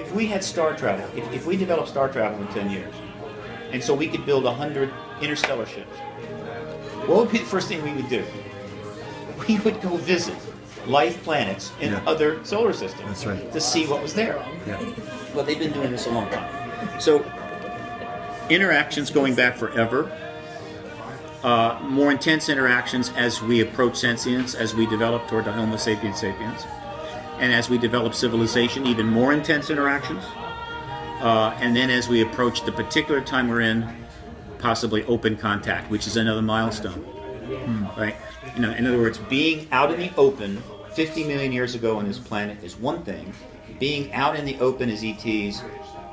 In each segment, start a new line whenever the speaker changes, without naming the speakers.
if we had star travel, if we developed star travel in 10 years, and so we could build 100 interstellar ships, what would be the first thing we would do? We would go visit life planets in other solar systems.
That's right.
To see what was there.
Yeah.
Well, they've been doing this a long time. So, interactions going back forever. More intense interactions as we approach sentience, as we develop toward the Homo sapiens sapiens. And as we develop civilization, even more intense interactions. And then as we approach the particular time we're in, possibly open contact, which is another milestone. Right? You know, in other words, being out in the open 50 million years ago on this planet is one thing. Being out in the open as ETs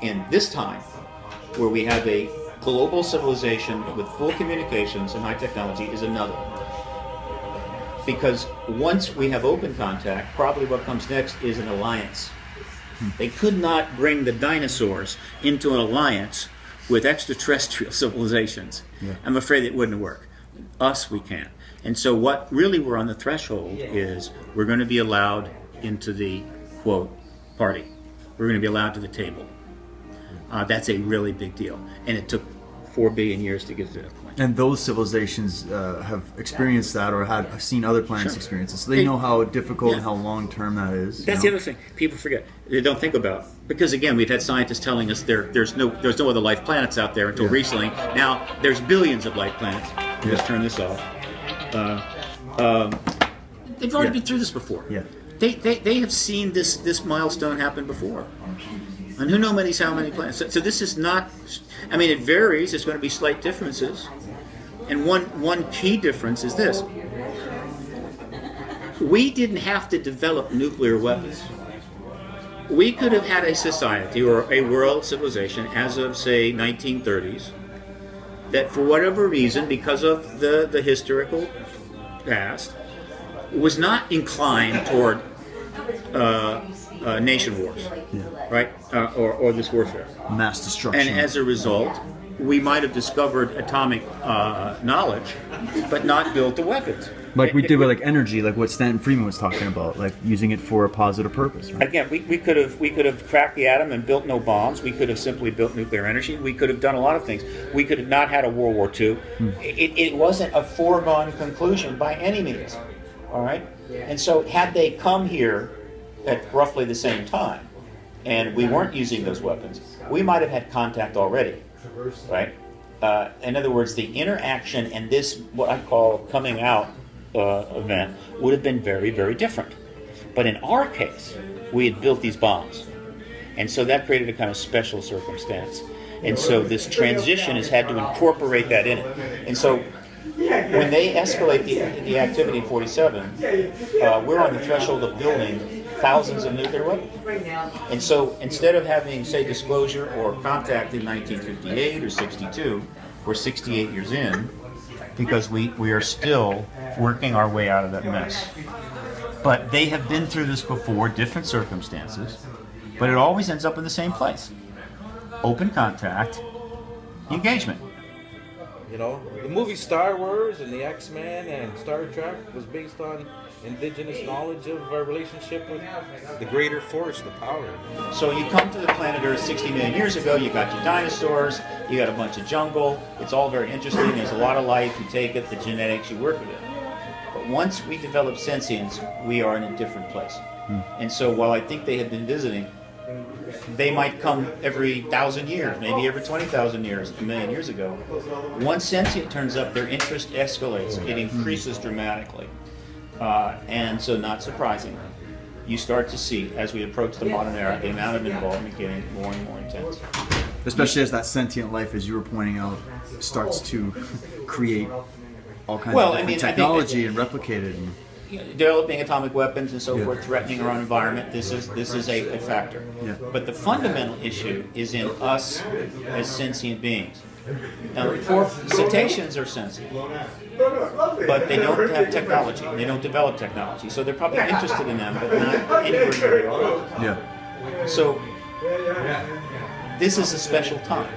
in this time, where we have a global civilization with full communications and high technology, is another. Because once we have open contact, probably what comes next is an alliance. They could not bring the dinosaurs into an alliance with extraterrestrial civilizations. Yeah. I'm afraid it wouldn't work. Us, we can. And so what really we're on the threshold is we're going to be allowed into the, quote, party. We're going to be allowed to the table. That's a really big deal. And it took 4 billion years to get to that point.
And those civilizations have experienced that or have seen other planets experience it. So they know how difficult and how long-term that is.
That's the other thing people forget. They don't think about. Because again, we've had scientists telling us there's no other life planets out there until recently. Now, there's billions of life planets. Just turn this off. They've already been through this before.
Yeah.
They have seen this milestone happen before. And who knows how many planets. So this is not, I mean, it varies. There's going to be slight differences. And one key difference is this. We didn't have to develop nuclear weapons. We could have had a society or a world civilization as of, say, 1930s, that for whatever reason, because of the historical past, was not inclined toward nation wars, right? Or this warfare.
Mass destruction.
And as a result, we might have discovered atomic knowledge, but not built the weapons.
Like we did with like energy, like what Stanton Friedman was talking about, like using it for a positive purpose. Right?
Again, we could have cracked the atom and built no bombs. We could have simply built nuclear energy. We could have done a lot of things. We could have not had a World War II. It wasn't a foregone conclusion by any means. All right? And so had they come here at roughly the same time, and we weren't using those weapons, we might have had contact already, right? In other words, the interaction and this, what I call coming out event, would have been very, very different. But in our case, we had built these bombs. And so that created a kind of special circumstance. And so this transition has had to incorporate that in it. And so when they escalate the activity in 47, we're on the threshold of building thousands of nuclear weapons. And so instead of having, say, disclosure or contact in 1958 or 62, we're 68 years in, because we are still working our way out of that mess. But they have been through this before, different circumstances, but it always ends up in the same place. Open contact, engagement.
You know, the movie Star Wars and the X-Men and Star Trek was based on indigenous knowledge of our relationship with the greater force, the power.
So you come to the planet Earth 60 million years ago, you got your dinosaurs, you got a bunch of jungle, it's all very interesting, there's a lot of life, you take it, the genetics, you work with it. But once we develop sentience, we are in a different place. And so while I think they have been visiting, they might come every 1,000 years, maybe every 20,000 years, a million years ago. Once sentient turns up, their interest escalates, it increases dramatically. And so, not surprisingly, you start to see, as we approach the modern era, the amount of involvement getting more and more intense.
Especially as that sentient life, as you were pointing out, starts to create all kinds of different technology and replicate it. And
developing atomic weapons and so forth, threatening our own environment, this is a factor.
Yeah.
But the fundamental issue is in us as sentient beings. Now, cetaceans are sentient, but they don't have technology. They don't develop technology. So they're probably interested in them, but not anywhere very often.
yeah.
So this is a special time.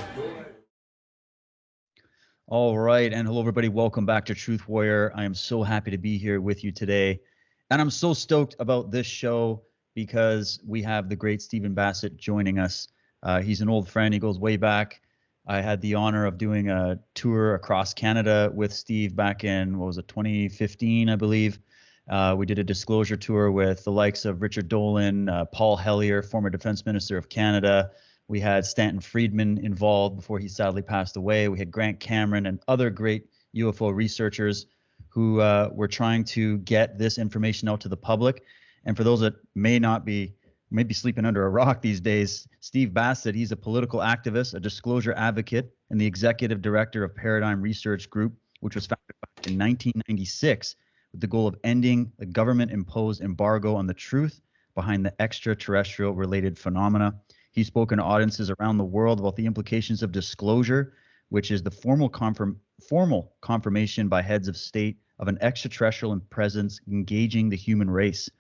All right. And hello, everybody. Welcome back to Truth Warrior. I am so happy to be here with you today. And I'm so stoked about this show because we have the great Stephen Bassett joining us. He's an old friend. He goes way back. I had the honor of doing a tour across Canada with Steve back in, 2015, I believe. We did a disclosure tour with the likes of Richard Dolan, Paul Hellyer, former Defense Minister of Canada. We had Stanton Friedman involved before he sadly passed away. We had Grant Cameron and other great UFO researchers who were trying to get this information out to the public. And for those that may be sleeping under a rock these days, Steve Bassett, he's a political activist, a disclosure advocate, and the executive director of Paradigm Research Group, which was founded back in 1996 with the goal of ending the government-imposed embargo on the truth behind the extraterrestrial related phenomena. He's spoken to audiences around the world about the implications of disclosure, which is the formal confirmation by heads of state of an extraterrestrial presence engaging the human race.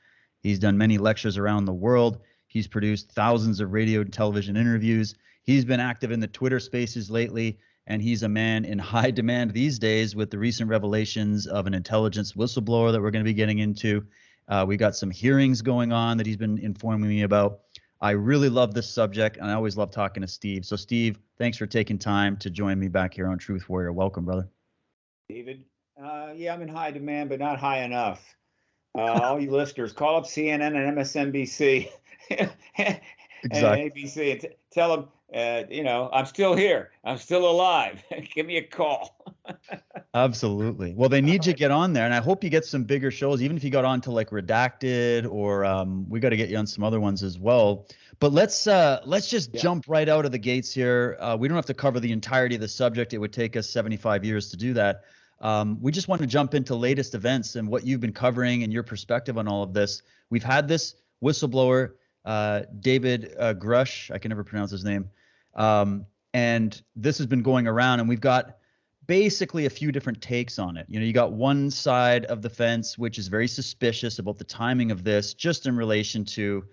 He's done many lectures around the world. He's produced thousands of radio and television interviews. He's been active in the Twitter spaces lately, and he's a man in high demand these days with the recent revelations of an intelligence whistleblower that we're going to be getting into. We got some hearings going on that he's been informing me about. I really love this subject, and I always love talking to Steve. So, Steve, thanks for taking time to join me back here on Truth Warrior. Welcome, brother.
David, yeah, I'm in high demand, but not high enough. All you listeners, call up CNN and MSNBC and ABC and tell them, I'm still here. I'm still alive. Give me a call.
Absolutely. Well, they need you to get on there, and I hope you get some bigger shows, even if you got on to like Redacted, or we got to get you on some other ones as well. But let's just jump right out of the gates here. We don't have to cover the entirety of the subject. It would take us 75 years to do that. We just want to jump into latest events and what you've been covering and your perspective on all of this. We've had this whistleblower, David Grush, I can never pronounce his name, and this has been going around, and we've got basically a few different takes on it. You got one side of the fence, which is very suspicious about the timing of this, just in relation to,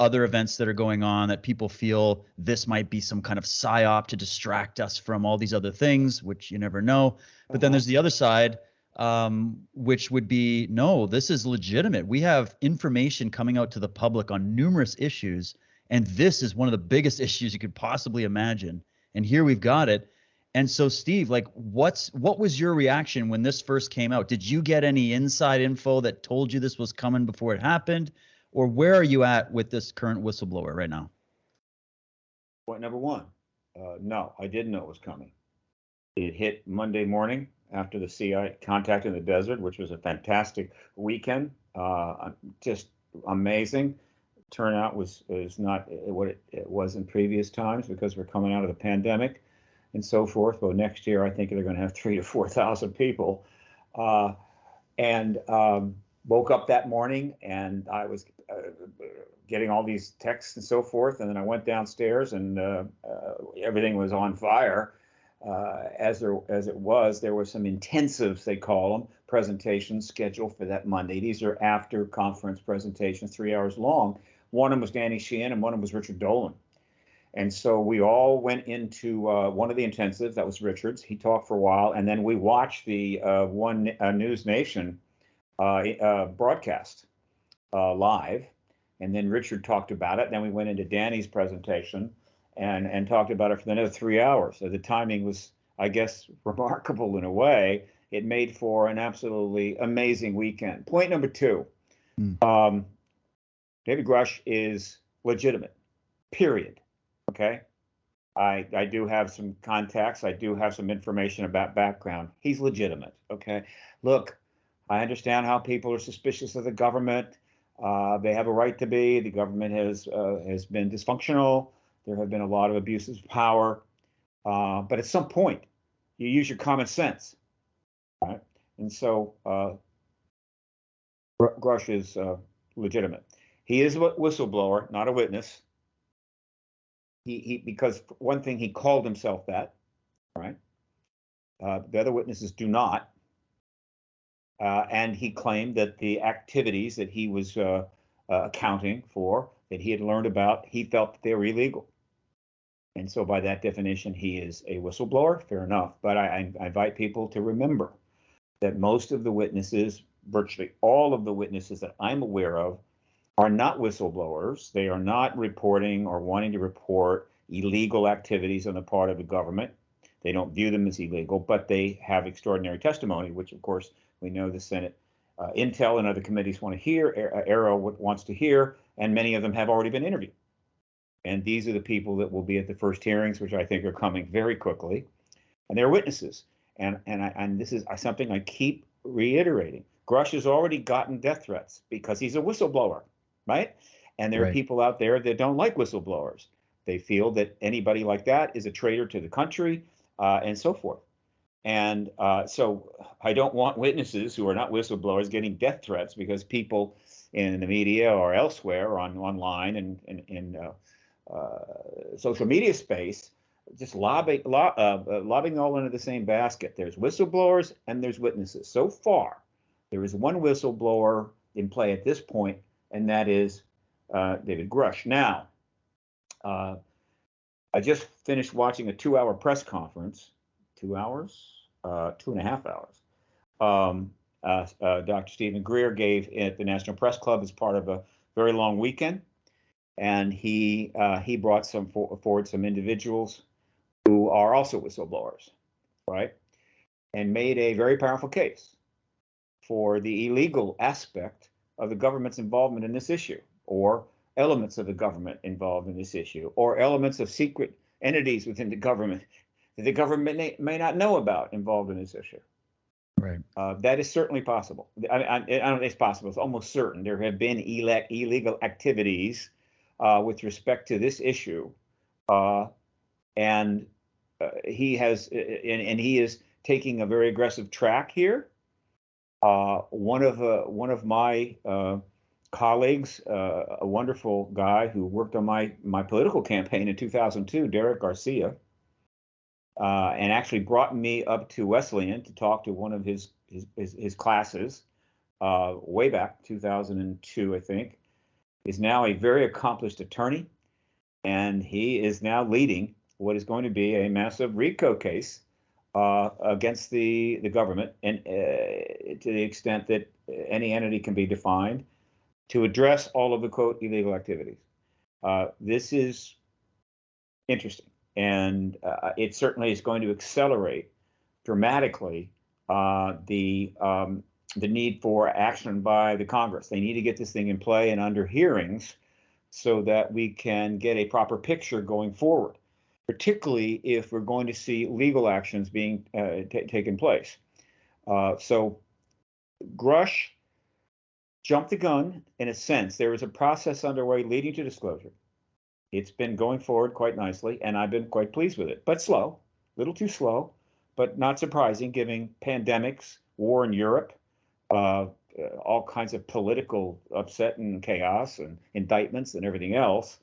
other events that are going on, that people feel this might be some kind of psyop to distract us from all these other things, which you never know. But then there's the other side, which would be, no, this is legitimate. We have information coming out to the public on numerous issues, and this is one of the biggest issues you could possibly imagine. And here we've got it. And so, Steve, what was your reaction when this first came out? Did you get any inside info that told you this was coming before it happened? Or where are you at with this current whistleblower right now?
Point number one, no, I didn't know it was coming. It hit Monday morning after the CIA contacted the desert, which was a fantastic weekend, just amazing. Turnout was not what it was in previous times because we're coming out of the pandemic and so forth. Well, next year, I think they're going to have 3,000 to 4,000 people. And woke up that morning, and I was getting all these texts and so forth. And then I went downstairs, and everything was on fire. As it was, there were some intensives, they call them, presentations scheduled for that Monday. These are after conference presentations, 3 hours long. One of them was Danny Sheehan, and one of them was Richard Dolan. And so we all went into one of the intensives. That was Richard's. He talked for a while, and then we watched the One News Nation broadcast live. And then Richard talked about it. Then we went into Danny's presentation and talked about it for another 3 hours. So the timing was, I guess, remarkable in a way. It made for an absolutely amazing weekend. Point number two, David Grush is legitimate, period. Okay. I do have some contacts. I do have some information about background. He's legitimate. Okay. Look, I understand how people are suspicious of the government. They have a right to be. The government has been dysfunctional. There have been a lot of abuses of power. But at some point, you use your common sense. Right? And so Grush is legitimate. He is a whistleblower, not a witness. He because one thing, he called himself that, right? The other witnesses do not. And he claimed that the activities that he was accounting for, that he had learned about, he felt that they were illegal. And so by that definition, he is a whistleblower, fair enough. But I invite people to remember that most of the witnesses, virtually all of the witnesses that I'm aware of, are not whistleblowers. They are not reporting or wanting to report illegal activities on the part of the government. They don't view them as illegal, but they have extraordinary testimony, which, of course, we know the Senate Intel and other committees want to hear, Arrow wants to hear, and many of them have already been interviewed. And these are the people that will be at the first hearings, which I think are coming very quickly. And they're witnesses. And this is something I keep reiterating. Grush has already gotten death threats because he's a whistleblower, right? And there are people out there that don't like whistleblowers. They feel that anybody like that is a traitor to the country, and so forth. And so I don't want witnesses who are not whistleblowers getting death threats because people in the media or elsewhere, or online and in social media space, just lobbing all into the same basket. There's whistleblowers and there's witnesses. So far, there is one whistleblower in play at this point, and that is David Grush. Now, I just finished watching a 2-hour press conference. 2 hours? 2.5 hours. Dr. Stephen Greer gave at the National Press Club as part of a very long weekend, and he brought forward some individuals who are also whistleblowers, right? And made a very powerful case for the illegal aspect of the government's involvement in this issue, or elements of the government involved in this issue, or elements of secret entities within the government that the government may not know about involved in this issue.
Right.
That is certainly possible. I don't know if it's possible. It's almost certain. There have been illegal activities with respect to this issue, and he is taking a very aggressive track here. One of my colleagues, a wonderful guy who worked on my political campaign in 2002, Derek Garcia, and actually brought me up to Wesleyan to talk to one of his classes way back 2002, I think, is now a very accomplished attorney, and he is now leading what is going to be a massive RICO case against the government, and to the extent that any entity can be defined, to address all of the, quote, illegal activities. This is interesting, and it certainly is going to accelerate dramatically the need for action by the Congress. They need to get this thing in play and under hearings so that we can get a proper picture going forward, particularly if we're going to see legal actions being taken place. So Grush jumped the gun in a sense. There is a process underway leading to disclosure. It's been going forward quite nicely, and I've been quite pleased with it, but slow, a little too slow, but not surprising given pandemics, war in Europe, all kinds of political upset and chaos and indictments and everything else.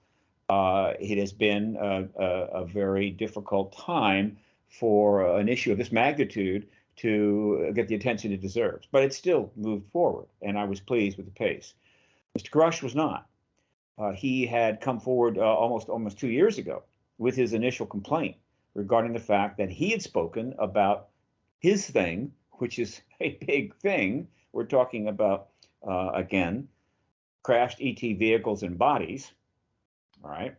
It has been a very difficult time for an issue of this magnitude to get the attention it deserves, but it still moved forward, and I was pleased with the pace. Mr. Grush was not. He had come forward almost 2 years ago with his initial complaint regarding the fact that he had spoken about his thing, which is a big thing. We're talking about, again, crashed ET vehicles and bodies, all right?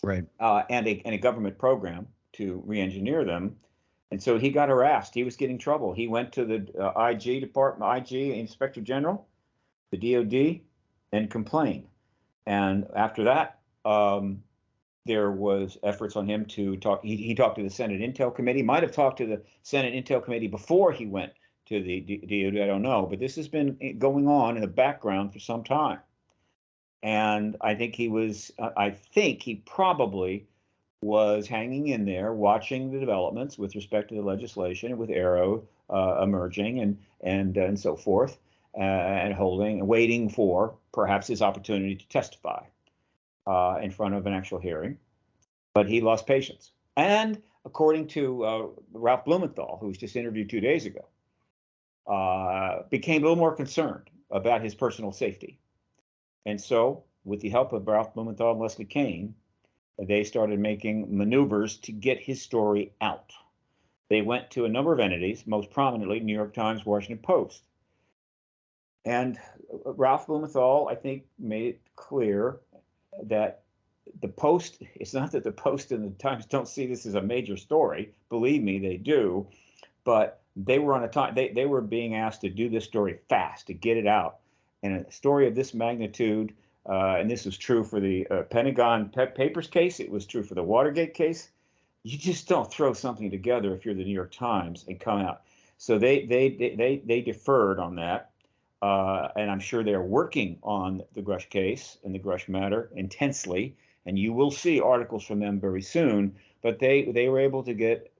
Right.
And a government program to re-engineer them. And so he got harassed. He was getting trouble. He went to the IG department, IG Inspector General, the DOD, and complained. And after that, there was efforts on him to talk. He talked to the Senate Intel Committee, might have talked to the Senate Intel Committee before he went to the DOD, I don't know. But this has been going on in the background for some time. And I think he probably was hanging in there, watching the developments with respect to the legislation, with Arrow emerging and so forth, and waiting for perhaps his opportunity to testify in front of an actual hearing. But he lost patience. And according to Ralph Blumenthal, who was just interviewed 2 days ago, became a little more concerned about his personal safety. And so, with the help of Ralph Blumenthal and Leslie Kean, they started making maneuvers to get his story out. They went to a number of entities, most prominently New York Times, Washington Post. And Ralph Blumenthal, I think, made it clear that the Post, it's not that the Post and the Times don't see this as a major story. Believe me, they do. But they were on a time, they were being asked to do this story fast, to get it out. And a story of this magnitude, and this was true for the Pentagon Papers case, it was true for the Watergate case. You just don't throw something together if you're the New York Times and come out. So they deferred on that. And I'm sure they're working on the Grush case and the Grush matter intensely. And you will see articles from them very soon. But they were able to get,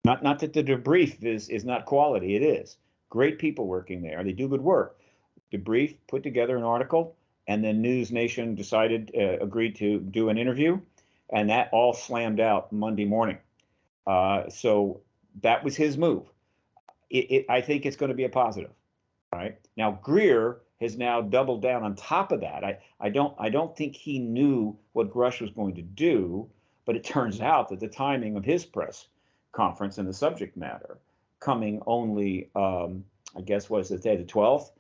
not that the debrief is not quality, it is. Great people working there. They do good work. Debrief put together an article, and then News Nation agreed to do an interview, and that all slammed out Monday morning. So that was his move. I think it's going to be a positive. Right now, Greer has now doubled down on top of that. I don't think he knew what Grush was going to do, but it turns out that the timing of his press conference and the subject matter coming only, I guess, what is it, the 12th,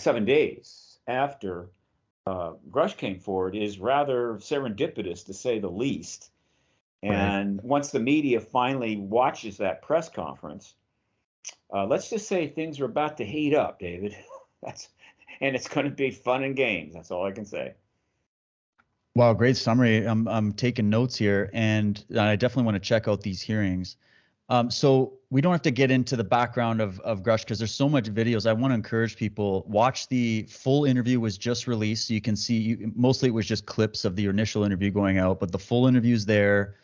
7 days after Grush came forward, is rather serendipitous, to say the least. And once the media finally watches that press conference, let's just say things are about to heat up, David. And it's going to be fun and games. That's all I can say.
Wow, great summary. I'm taking notes here, and I definitely want to check out these hearings. So we don't have to get into the background of Grush because there's so much videos. I want to encourage people, watch the full interview, was just released. So you can see, mostly it was just clips of the initial interview going out, but the full interview's there.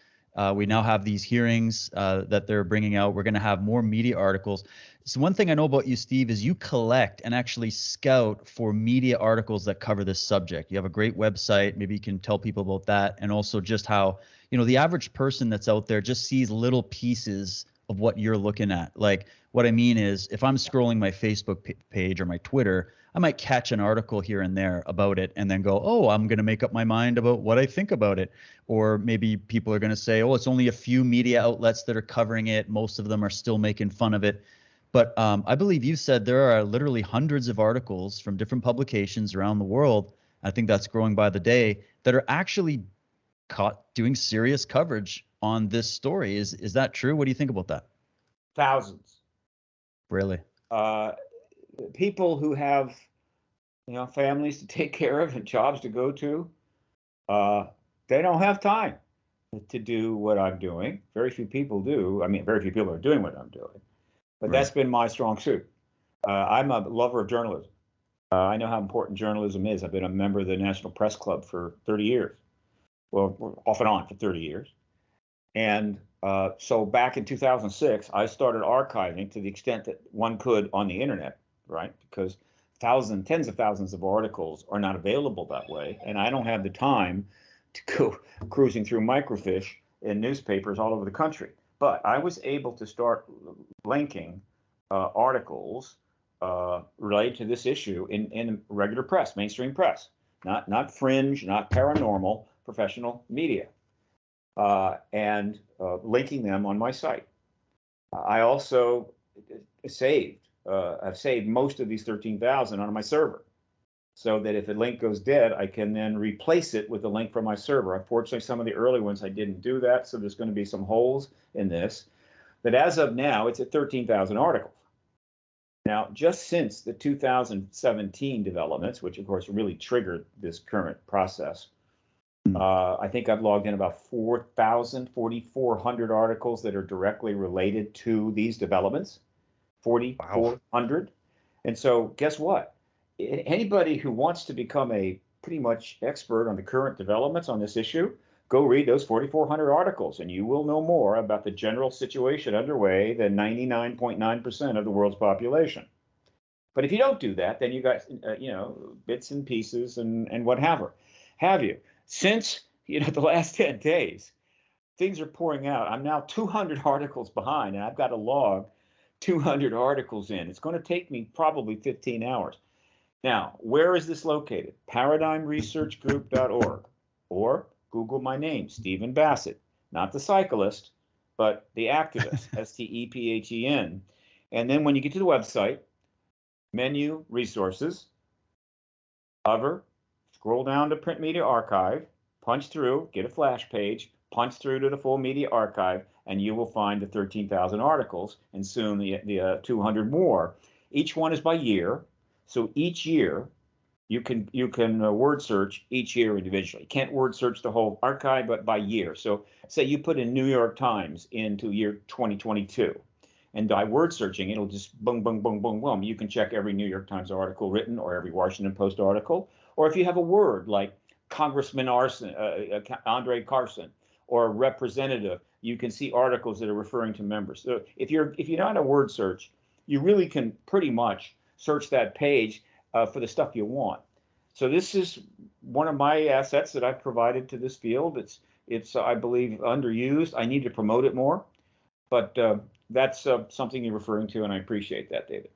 We now have these hearings that they're bringing out. We're going to have more media articles. So one thing I know about you, Steve, is you collect and actually scout for media articles that cover this subject. You have a great website. Maybe you can tell people about that, and also just how, the average person that's out there just sees little pieces of what you're looking at. Like, what I mean is, if I'm scrolling my Facebook page or my Twitter, I might catch an article here and there about it and then go, oh, I'm going to make up my mind about what I think about it. Or maybe people are going to say, oh, it's only a few media outlets that are covering it. Most of them are still making fun of it. But I believe you said there are literally hundreds of articles from different publications around the world. I think that's growing by the day, that are actually caught doing serious coverage on this story. Is that true? What do you think about that?
Thousands.
Really?
People who have, families to take care of and jobs to go to, they don't have time to do what I'm doing. Very few people do. I mean, very few people are doing what I'm doing. But That's been my strong suit. I'm a lover of journalism. I know how important journalism is. I've been a member of the National Press Club for 30 years. Well, off and on for 30 years. And so back in 2006, I started archiving to the extent that one could on the internet, right? Because tens of thousands of articles are not available that way. And I don't have the time to go cruising through microfiche in newspapers all over the country. But I was able to start linking articles related to this issue in regular press, mainstream press, not fringe, not paranormal, professional media, and linking them on my site. I also have saved most of these 13,000 on my server, so that if a link goes dead, I can then replace it with a link from my server. Unfortunately, some of the early ones I didn't do that, so there's going to be some holes in this. But as of now, it's at 13,000 articles. Now, just since the 2017 developments, which of course really triggered this current process, I think I've logged in about 4,400 articles that are directly related to these developments. 4,400. And so guess what? Anybody who wants to become a pretty much expert on the current developments on this issue, go read those 4,400 articles, and you will know more about the general situation underway than 99.9% of the world's population. But if you don't do that, then you got bits and pieces and what have you. Since the last 10 days, things are pouring out. I'm now 200 articles behind, and I've got to log 200 articles in. It's going to take me probably 15 hours. Now, where is this located? ParadigmResearchGroup.org, or Google my name, Stephen Bassett, not the cyclist, but the activist, Stephen. And then when you get to the website, menu, resources, hover, scroll down to print media archive, punch through, get a flash page, punch through to the full media archive, and you will find the 13,000 articles and soon the 200 more. Each one is by year. So each year you can word search each year individually. Can't word search the whole archive, but by year. So say you put in New York Times into year 2022, and by word searching, it'll just boom, boom, boom, boom, boom. You can check every New York Times article written or every Washington Post article. Or if you have a word like Congressman Andre Carson or representative, you can see articles that are referring to members. So if you're not a word search, you really can pretty much search that page for the stuff you want. So this is one of my assets that I've provided to this field. It's I believe underused. I need to promote it more, but that's something you're referring to, and I appreciate that, David.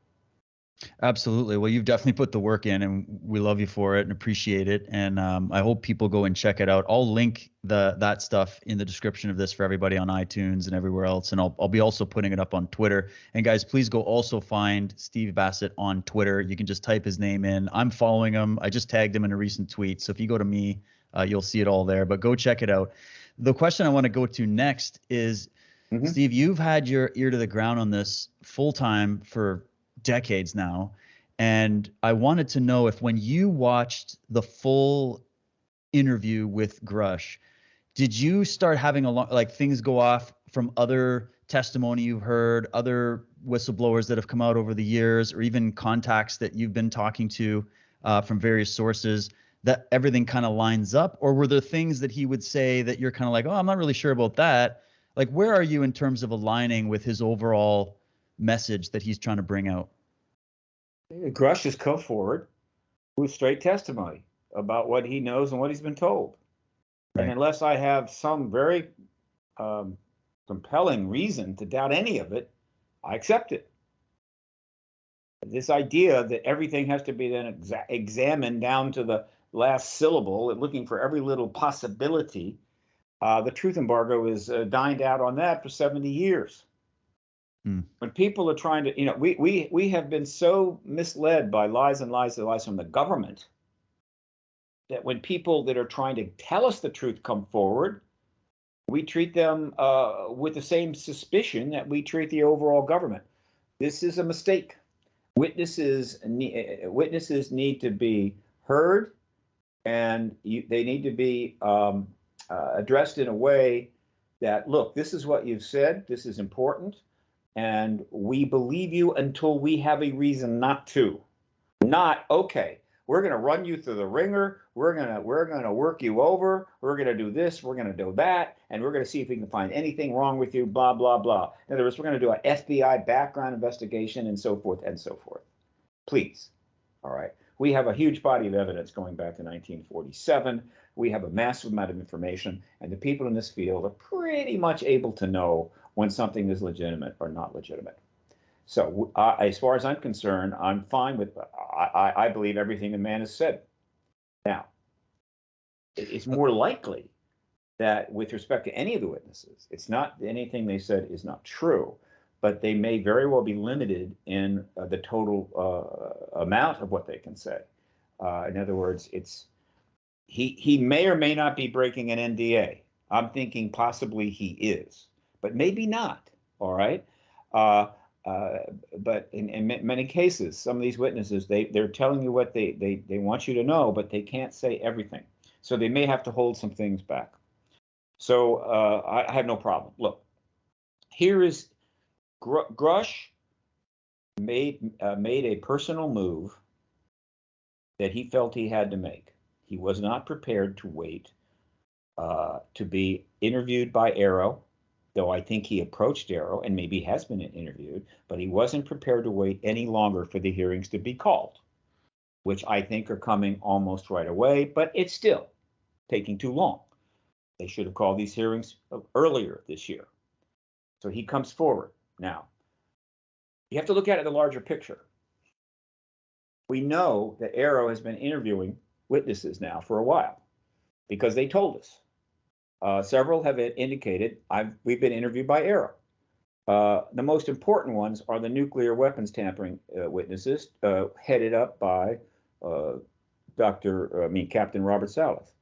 Absolutely. Well, you've definitely put the work in, and we love you for it and appreciate it. And I hope people go and check it out. I'll link that stuff in the description of this for everybody on iTunes and everywhere else. And I'll be also putting it up on Twitter. And guys, please go also find Steve Bassett on Twitter. You can just type his name in. I'm following him. I just tagged him in a recent tweet. So if you go to me, you'll see it all there. But go check it out. The question I want to go to next is, Steve, you've had your ear to the ground on this full time for decades now, and I wanted to know if when you watched the full interview with Grush, did you start having things go off from other testimony you've heard, other whistleblowers that have come out over the years, or even contacts that you've been talking to from various sources, that everything kind of lines up? Or were there things that he would say that you're kind of like, oh, I'm not really sure about that? Like, where are you in terms of aligning with his overall message that he's trying to bring out?
Grush has come forward with straight testimony about what he knows and what he's been told. Right. And unless I have some very compelling reason to doubt any of it, I accept it. This idea that everything has to be then examined down to the last syllable and looking for every little possibility, the truth embargo is dined out on that for 70 years. When people are trying to, we have been so misled by lies and lies and lies from the government that when people that are trying to tell us the truth come forward, we treat them with the same suspicion that we treat the overall government. This is a mistake. Witnesses need to be heard, and they need to be addressed in a way that, look, this is what you've said, this is important, and we believe you until we have a reason not to. Not, okay, we're going to run you through the ringer, we're going to work you over, we're going to do this, we're going to do that, and we're going to see if we can find anything wrong with you, blah, blah, blah. In other words, we're going to do an FBI background investigation and so forth and so forth. Please. All right. We have a huge body of evidence going back to 1947. We have a massive amount of information, and the people in this field are pretty much able to know when something is legitimate or not legitimate. So as far as I'm concerned, I'm fine with, I believe everything the man has said. Now, it's more likely that with respect to any of the witnesses, it's not anything they said is not true, but they may very well be limited in the total amount of what they can say. In other words, he may or may not be breaking an NDA. I'm thinking possibly he is, but maybe not. All right. But in many cases, some of these witnesses, they're telling you what they want you to know, but they can't say everything. So they may have to hold some things back. So I have no problem. Look, here is Grush made a personal move that he felt he had to make. He was not prepared to wait to be interviewed by Arrow, though I think he approached Arrow and maybe has been interviewed, but he wasn't prepared to wait any longer for the hearings to be called, which I think are coming almost right away, but it's still taking too long. They should have called these hearings earlier this year. So he comes forward. Now, you have to look at it in the larger picture. We know that Arrow has been interviewing witnesses now for a while because they told us. Several have indicated we've been interviewed by Arrow. The most important ones are the nuclear weapons tampering witnesses, headed up by Captain Robert Salas,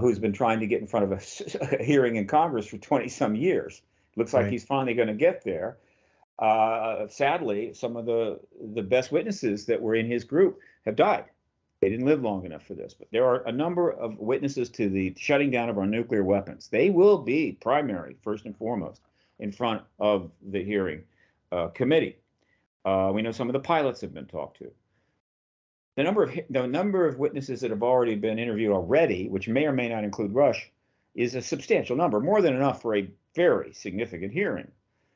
who's been trying to get in front of a hearing in Congress for 20 some years. Looks like he's finally going to get there. Sadly, some of the best witnesses that were in his group have died. They didn't live long enough for this, but there are a number of witnesses to the shutting down of our nuclear weapons. They will be primary, first and foremost, in front of the hearing committee. We know some of the pilots have been talked to. The number of witnesses that have already been interviewed already, which may or may not include Rush, is a substantial number, more than enough for a very significant hearing.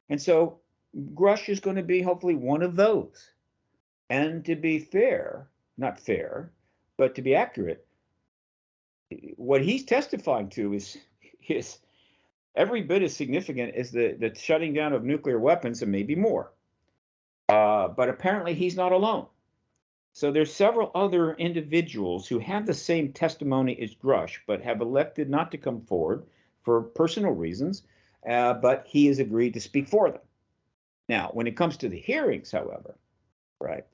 And so Rush is going to be hopefully one of those. And to be fair, not fair, but to be accurate, what he's testifying to is every bit as significant as the shutting down of nuclear weapons, and maybe more. But apparently he's not alone. So there's several other individuals who have the same testimony as Grush, but have elected not to come forward for personal reasons, but he has agreed to speak for them. Now, when it comes to the hearings, however, right,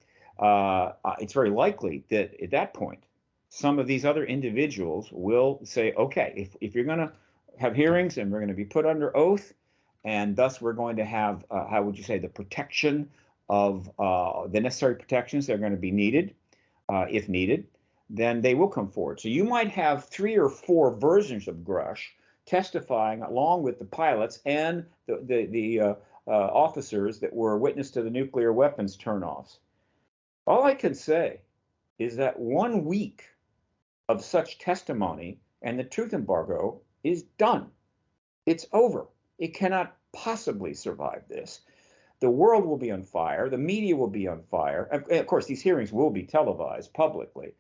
it's very likely that at that point, some of these other individuals will say, okay, if you're going to have hearings and we're going to be put under oath, and thus we're going to have, how would you say, the protection of the necessary protections that are going to be needed, if needed, then they will come forward. So you might have 3 or 4 versions of Grush testifying along with the pilots and the officers that were witness to the nuclear weapons turnoffs. All I can say is that 1 week of such testimony and the truth embargo is done. It's over. It cannot possibly survive this. The world will be on fire. The media will be on fire. Of course, these hearings will be televised publicly.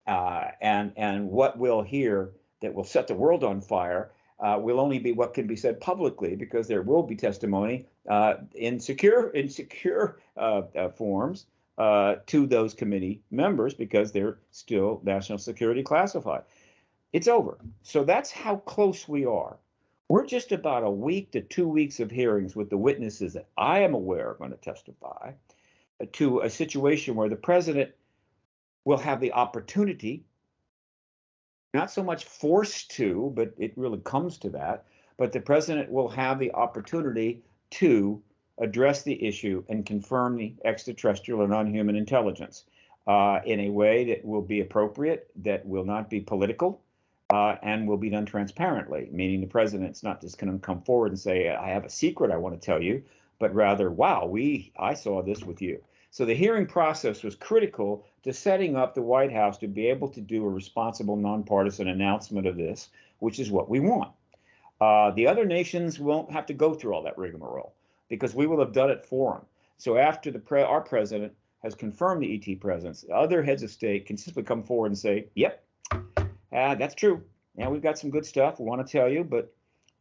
And what we'll hear that will set the world on fire will only be what can be said publicly, because there will be testimony in secure forms to those committee members, because they're still national security classified. It's over. So that's how close we are. We're just about a week to 2 weeks of hearings with the witnesses that I am aware are going to testify to a situation where the president will have the opportunity, not so much forced to, but it really comes to that, but the president will have the opportunity to address the issue and confirm the extraterrestrial and non-human intelligence in a way that will be appropriate, that will not be political, and will be done transparently, meaning the president's not just going to come forward and say, I have a secret I want to tell you, but rather, wow, I saw this with you. So the hearing process was critical to setting up the White House to be able to do a responsible, nonpartisan announcement of this, which is what we want. The other nations won't have to go through all that rigmarole, because we will have done it for them. So after our president has confirmed the ET presence, other heads of state can simply come forward and say, yep, that's true. Yeah, we've got some good stuff we want to tell you, but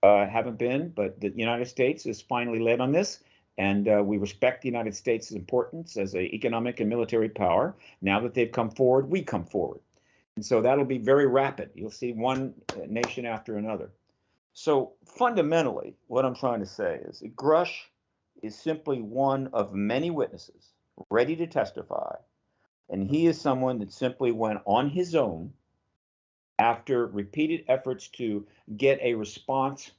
haven't been. But the United States is finally led on this, and we respect the United States' importance as an economic and military power. Now that they've come forward, we come forward. And so that'll be very rapid. You'll see one nation after another. So fundamentally, what I'm trying to say is that Grush is simply one of many witnesses ready to testify, and he is someone that simply went on his own after repeated efforts to get a response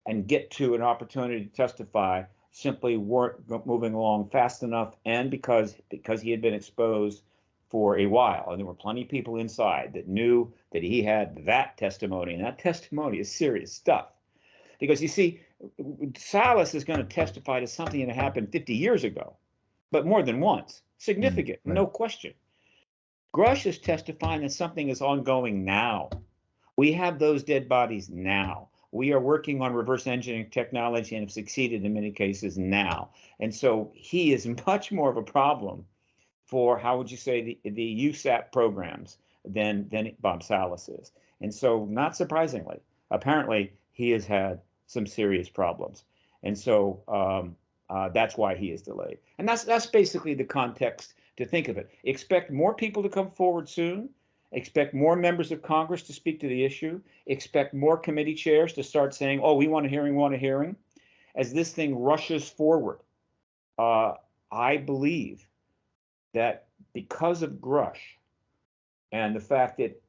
and get to an opportunity to testify, simply weren't moving along fast enough, and because he had been exposed for a while, and there were plenty of people inside that knew that he had that testimony, and that testimony is serious stuff. Because you see, Salas is going to testify to something that happened 50 years ago, but more than once, significant, right. No question. Grush is testifying that something is ongoing now. We have those dead bodies now. We are working on reverse engineering technology and have succeeded in many cases now. And so he is much more of a problem for, how would you say, the USAP programs than Bob Salas is. And so, not surprisingly, apparently he has had some serious problems. And so that's why he is delayed. And that's basically the context to think of it. Expect more people to come forward soon. Expect more members of Congress to speak to the issue. Expect more committee chairs to start saying, oh, we want a hearing, as this thing rushes forward, I believe that because of Grush and the fact that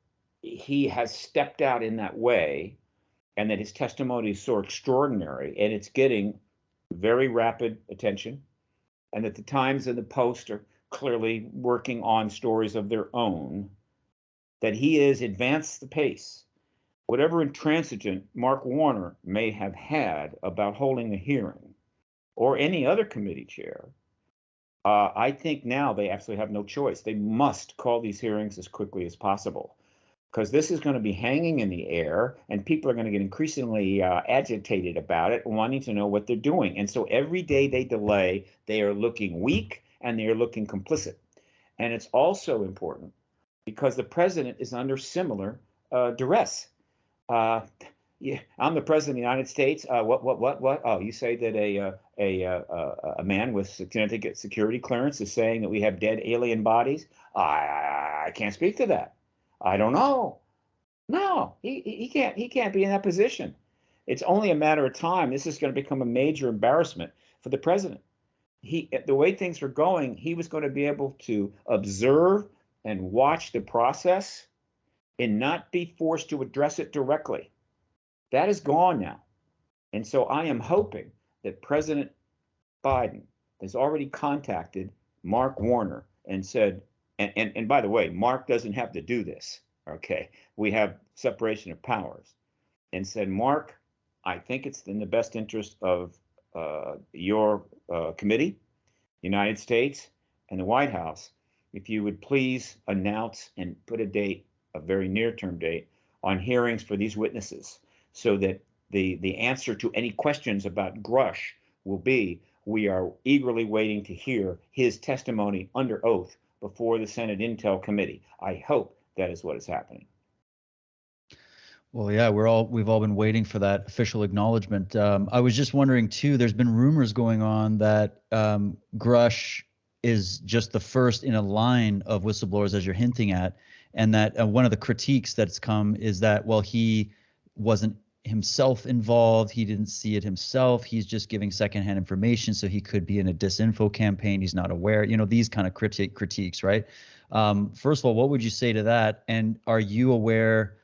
he has stepped out in that way, and that his testimony is so extraordinary, and it's getting very rapid attention, and that the Times and the Post are clearly working on stories of their own, that he has advanced the pace. Whatever intransigent Mark Warner may have had about holding the hearing, or any other committee chair, I think now they absolutely have no choice. They must call these hearings as quickly as possible, because this is going to be hanging in the air, and people are going to get increasingly agitated about it, wanting to know what they're doing. And so every day they delay, they are looking weak and they are looking complicit. And it's also important because the president is under similar duress. Yeah, I'm the president of the United States. What? Oh, you say that a man with significant security clearance is saying that we have dead alien bodies? I can't speak to that. I don't know. No, he can't be in that position. It's only a matter of time. This is going to become a major embarrassment for the president. The way things are going, he was going to be able to observe and watch the process and not be forced to address it directly. That is gone now. And so I am hoping that President Biden has already contacted Mark Warner and said, and by the way, Mark doesn't have to do this. Okay, we have separation of powers, and said, Mark, I think it's in the best interest of your committee, United States, and the White House, if you would please announce and put a date, a very near-term date, on hearings for these witnesses, so that the answer to any questions about Grush will be, we are eagerly waiting to hear his testimony under oath before the Senate Intel Committee. I hope that is what is happening.
Well, yeah, we've all been waiting for that official acknowledgement. I was just wondering too. There's been rumors going on that Grush is just the first in a line of whistleblowers, as you're hinting at, and that one of the critiques that's come is that, well, he wasn't himself involved. He didn't see it himself. He's just giving secondhand information, so he could be in a disinfo campaign. He's not aware. You know, these kind of critiques, right? First of all, what would you say to that? And are you aware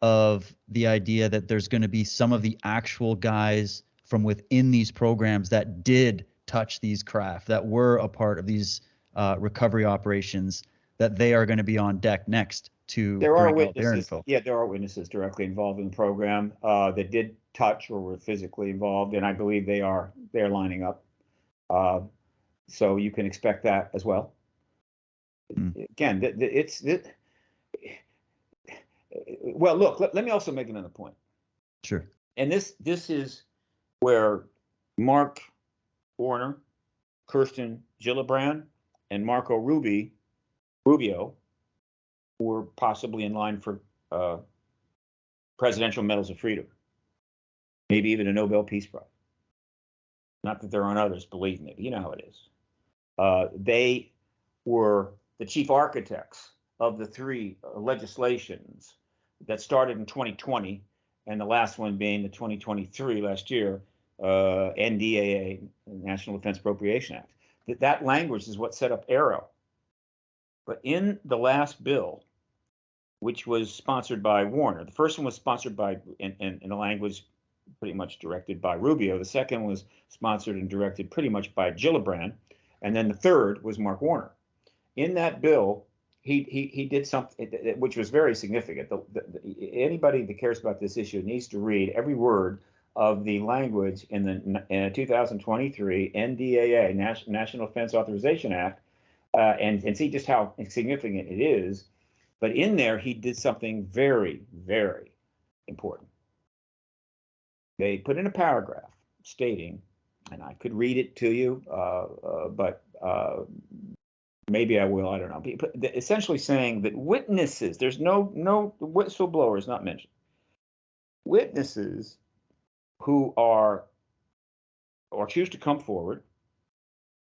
of the idea that there's going to be some of the actual guys from within these programs that did touch these craft, that were a part of these recovery operations, that they are going to be on deck next to bring out their info?
Yeah, there are witnesses directly involved in the program that did touch or were physically involved, and I believe they're lining up. So you can expect that as well. Again, well, look, let me also make another point.
Sure.
And this is where Mark Warner, Kirsten Gillibrand, and Marco Rubio were possibly in line for Presidential Medals of Freedom, maybe even a Nobel Peace Prize. Not that there aren't others, believe me, but you know how it is. They were the chief architects of the three legislations that started in 2020, and the last one being the 2023 last year, NDAA, National Defense Appropriation Act. That language is what set up ARROW. But in the last bill, which was sponsored by Warner, the first one was sponsored by, in the language pretty much directed by Rubio. The second was sponsored and directed pretty much by Gillibrand. And then the third was Mark Warner. In that bill, he did something which was very significant. Anybody that cares about this issue needs to read every word of the language in the 2023 NDAA, National Defense Authorization Act, and see just how significant it is. But in there, he did something very, very important. They put in a paragraph stating, and I could read it to you, but maybe I will, I don't know. But essentially saying that witnesses, there's no whistleblower is not mentioned. Witnesses who are or choose to come forward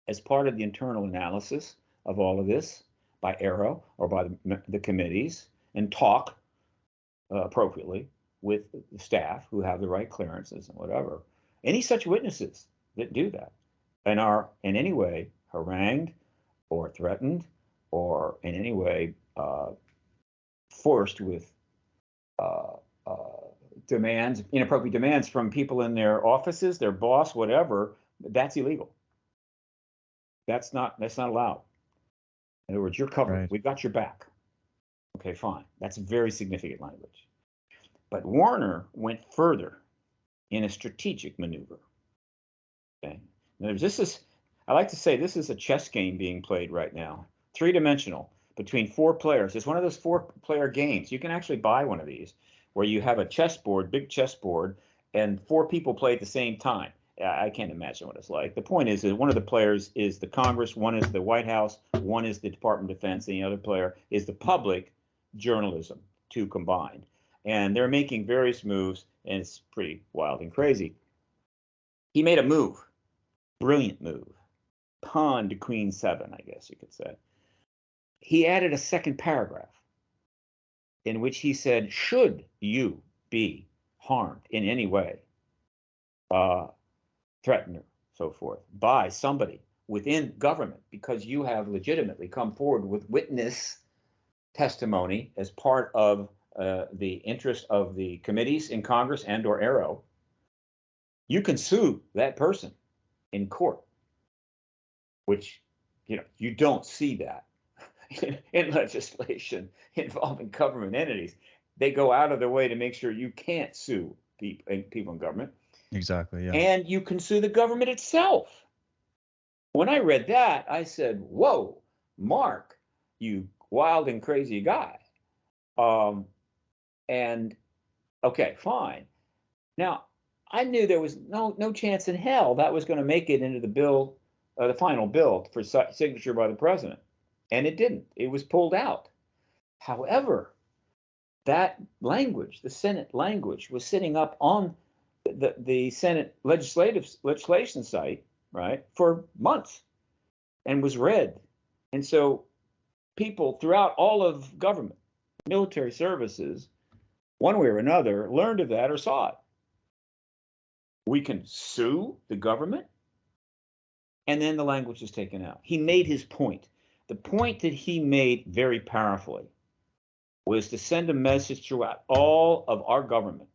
as part of the internal analysis of all of this by ARROW or by the committees and talk appropriately with the staff who have the right clearances and whatever. Any such witnesses that do that and are in any way harangued or threatened or in any way forced with demands, inappropriate demands from people in their offices, their boss, whatever, that's illegal. That's not allowed. In other words, you're covered.
Right.
We've got your back. Okay, fine. That's very significant language. But Warner went further in a strategic maneuver. Okay. Now, I like to say this is a chess game being played right now, three-dimensional, between four players. It's one of those four-player games. You can actually buy one of these where you have a chessboard, big chessboard, and four people play at the same time. I can't imagine what it's like. The point is that one of the players is the Congress, one is the White House, one is the Department of Defense, and the other player is the public journalism, two combined. And they're making various moves, and it's pretty wild and crazy. He made a move, brilliant move, pawn to queen 7, I guess you could say. He added a second paragraph in which he said, should you be harmed in any way, threatened or so forth, by somebody within government because you have legitimately come forward with witness testimony as part of the interest of the committees in Congress and or Arrow, you can sue that person in court, which, you don't see that in legislation involving government entities. They go out of their way to make sure you can't sue people in government.
Exactly, yeah.
And you can sue the government itself. When I read that, I said, whoa, Mark, you wild and crazy guy. And okay, fine. Now, I knew there was no chance in hell that was going to make it into the bill, the final bill for signature by the president. And it didn't. It was pulled out. However, that language, the Senate language, was sitting up on the Senate legislation site, right, for months and was read. And so people throughout all of government, military services, one way or another, learned of that or saw it. We can sue the government, and then the language is taken out. He made his point. The point that he made very powerfully was to send a message throughout all of our government,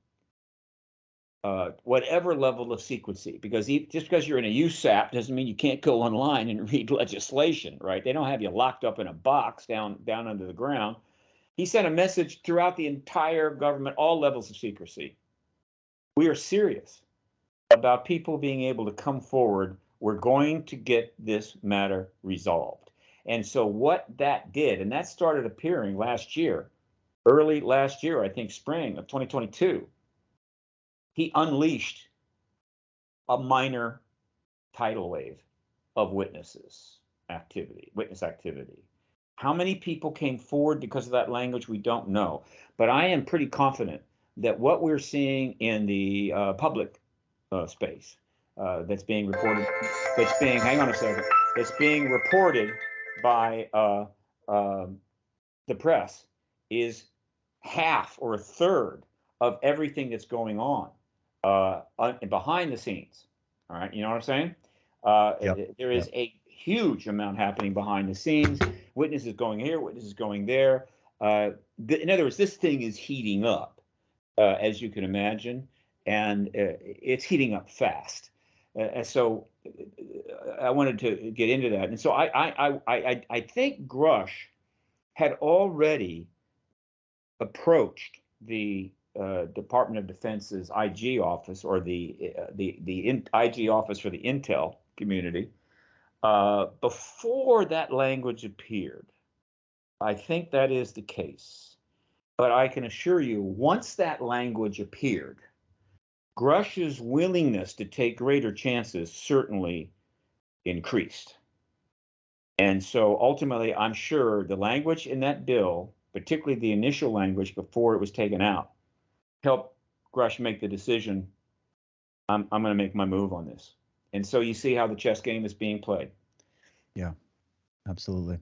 whatever level of secrecy, because just because you're in a USAP doesn't mean you can't go online and read legislation, right? They don't have you locked up in a box down under the ground. He sent a message throughout the entire government, all levels of secrecy. We are serious about people being able to come forward. We're going to get this matter resolved. And so what that did, and that started appearing last year, early last year, I think spring of 2022, he unleashed a minor tidal wave of witness activity. How many people came forward because of that language, we don't know. But I am pretty confident that what we're seeing in the public space that's being reported, that's being reported by the press is half or a third of everything that's going on behind the scenes. All right, you know what I'm saying? There is a huge amount happening behind the scenes. Witnesses going here, witnesses going there. In other words, this thing is heating up, as you can imagine, and it's heating up fast. So I wanted to get into that, and so I think Grush had already approached the Department of Defense's IG office, or the IG office for the intel community, before that language appeared. I think that is the case, but I can assure you, once that language appeared, Grush's willingness to take greater chances certainly increased. And so ultimately, I'm sure the language in that bill, particularly the initial language before it was taken out, helped Grush make the decision, I'm going to make my move on this. And so you see how the chess game is being played.
Yeah, absolutely.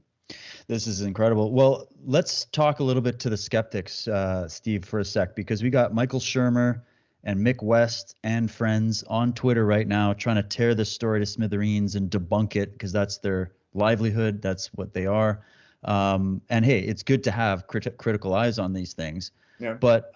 This is incredible. Well, let's talk a little bit to the skeptics, Steve, for a sec, because we got Michael Shermer and Mick West and friends on Twitter right now trying to tear this story to smithereens and debunk it because that's their livelihood. That's what they are. And hey, it's good to have critical eyes on these things.
Yeah.
But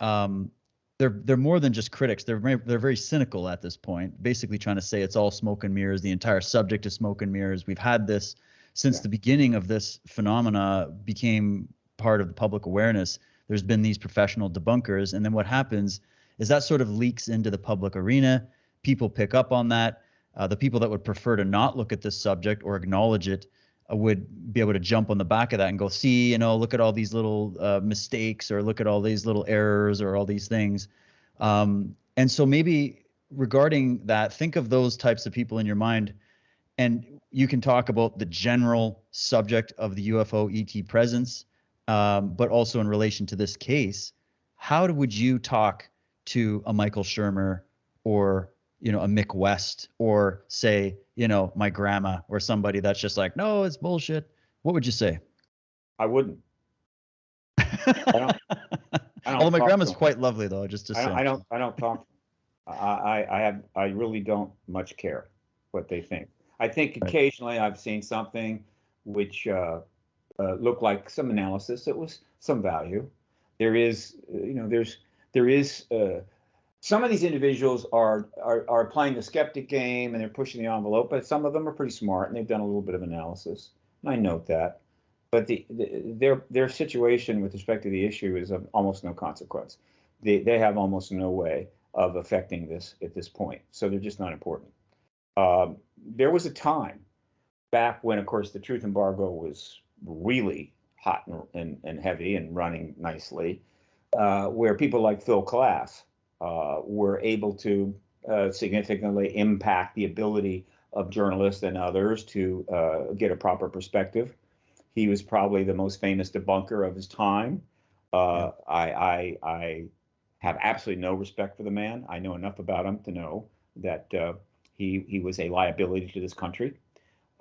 they're more than just critics. They're very cynical at this point, basically trying to say it's all smoke and mirrors. The entire subject is smoke and mirrors. We've had this since the beginning of this phenomena became part of the public awareness. There's been these professional debunkers, and then what happens is that sort of leaks into the public arena. People pick up on that. The people that would prefer to not look at this subject or acknowledge it would be able to jump on the back of that and go, see, look at all these little mistakes, or look at all these little errors, or all these things. And so maybe regarding that, think of those types of people in your mind, and you can talk about the general subject of the UFO ET presence, but also in relation to this case. How would you talk to a Michael Shermer or a Mick West, or say, my grandma, or somebody that's just like, no, it's bullshit? What would you say?
I wouldn't. I don't
Although my grandma's quite lovely, though, just to say.
I don't talk. I really don't much care what they think. I think occasionally I've seen something which looked like some analysis that was some value. There is, some of these individuals are playing the skeptic game, and they're pushing the envelope, but some of them are pretty smart, and they've done a little bit of analysis. And I note that. But their situation with respect to the issue is of almost no consequence. They have almost no way of affecting this at this point, so they're just not important. There was a time back when, of course, the truth embargo was really hot and heavy and running nicely, where people like Phil Klass were able to significantly impact the ability of journalists and others to get a proper perspective. He was probably the most famous debunker of his time. I have absolutely no respect for the man. I know enough about him to know that he was a liability to this country.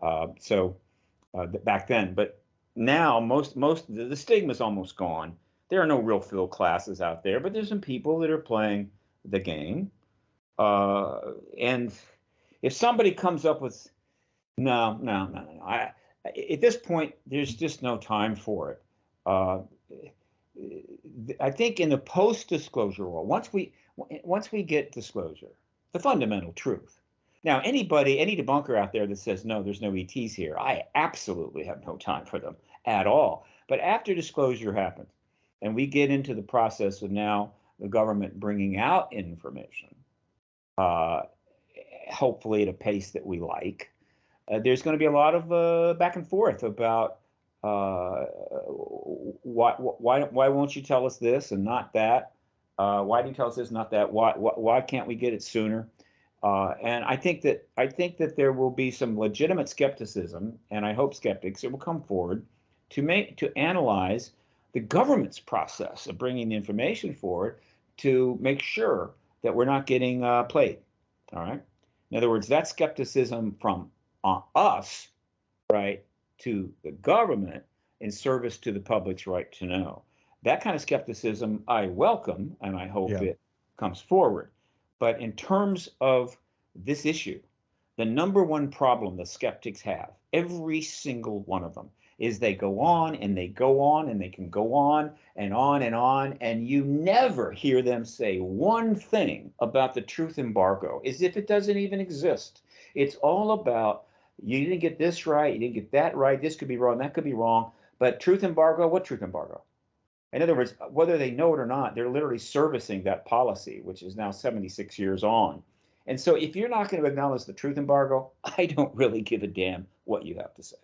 Back then, but now most the stigma's almost gone. There are no real Phil Classes out there, but there's some people that are playing the game. And if somebody comes up with no, at this point, there's just no time for it. I think in the post-disclosure world, once we get disclosure, the fundamental truth. Now, any debunker out there that says, no, there's no ETs here, I absolutely have no time for them at all. But after disclosure happens, and we get into the process of now the government bringing out information, hopefully at a pace that we like, there's going to be a lot of back and forth about why won't you tell us this and not that? Why do you tell us this, not that? Why can't we get it sooner? And I think that there will be some legitimate skepticism, and I hope skeptics that will come forward to analyze the government's process of bringing the information forward to make sure that we're not getting played. All right. In other words, that skepticism from us, right, to the government in service to the public's right to know. That kind of skepticism I welcome, and I hope it comes forward. But in terms of this issue, the number one problem the skeptics have, every single one of them, is they go on and they go on and they can go on and on and on, and you never hear them say one thing about the truth embargo, as if it doesn't even exist. It's all about, you didn't get this right, you didn't get that right, this could be wrong, that could be wrong, but truth embargo, what truth embargo? In other words, whether they know it or not, they're literally servicing that policy, which is now 76 years on. And so if you're not going to acknowledge the truth embargo, I don't really give a damn what you have to say.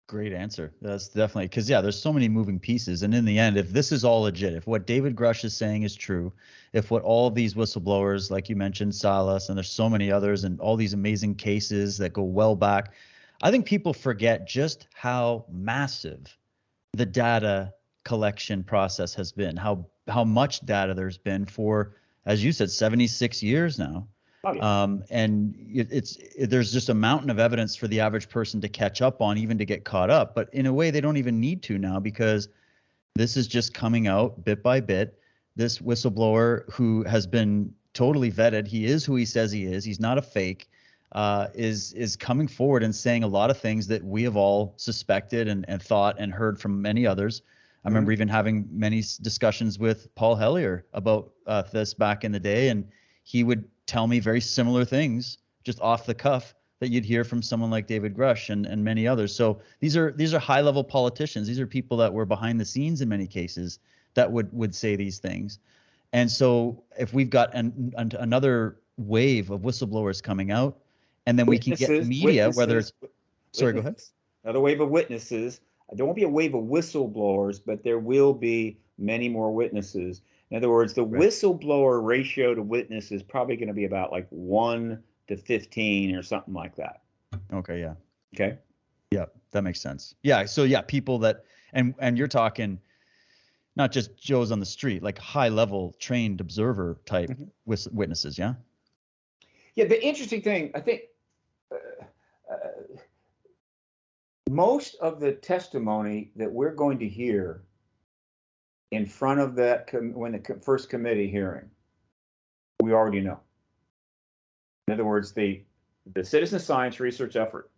Great answer. That's definitely, because there's so many moving pieces. And in the end, if this is all legit, if what David Grush is saying is true, if what all of these whistleblowers, like you mentioned, Salas, and there's so many others, and all these amazing cases that go well back, I think people forget just how massive the data collection process has been, how much data there's been for, as you said, 76 years now. Oh, yeah. And there's just a mountain of evidence for the average person to catch up on, even to get caught up. But in a way, they don't even need to now, because this is just coming out bit by bit. this whistleblower who has been totally vetted. He is who he says he is. He's not a fake. Is coming forward and saying a lot of things that we have all suspected and thought and heard from many others. I remember even having many discussions with Paul Hellier about this back in the day, and he would tell me very similar things just off the cuff that you'd hear from someone like David Grush and many others. So these are high-level politicians. These are people that were behind the scenes in many cases that would say these things. And so if we've got another wave of whistleblowers coming out, and then we can get media, whether it's... Sorry, go ahead.
Another wave of witnesses. There won't be a wave of whistleblowers, but there will be many more witnesses. In other words, the whistleblower ratio to witness is probably going to be about like 1 to 15 or something like that.
Okay, yeah.
Okay.
Yeah, that makes sense. Yeah, so yeah, people that, and you're talking not just Joes on the street, like high-level trained observer type witnesses, yeah?
Yeah, the interesting thing, I think, most of the testimony that we're going to hear in front of that, when the first committee hearing, we already know. In other words, the citizen science research effort,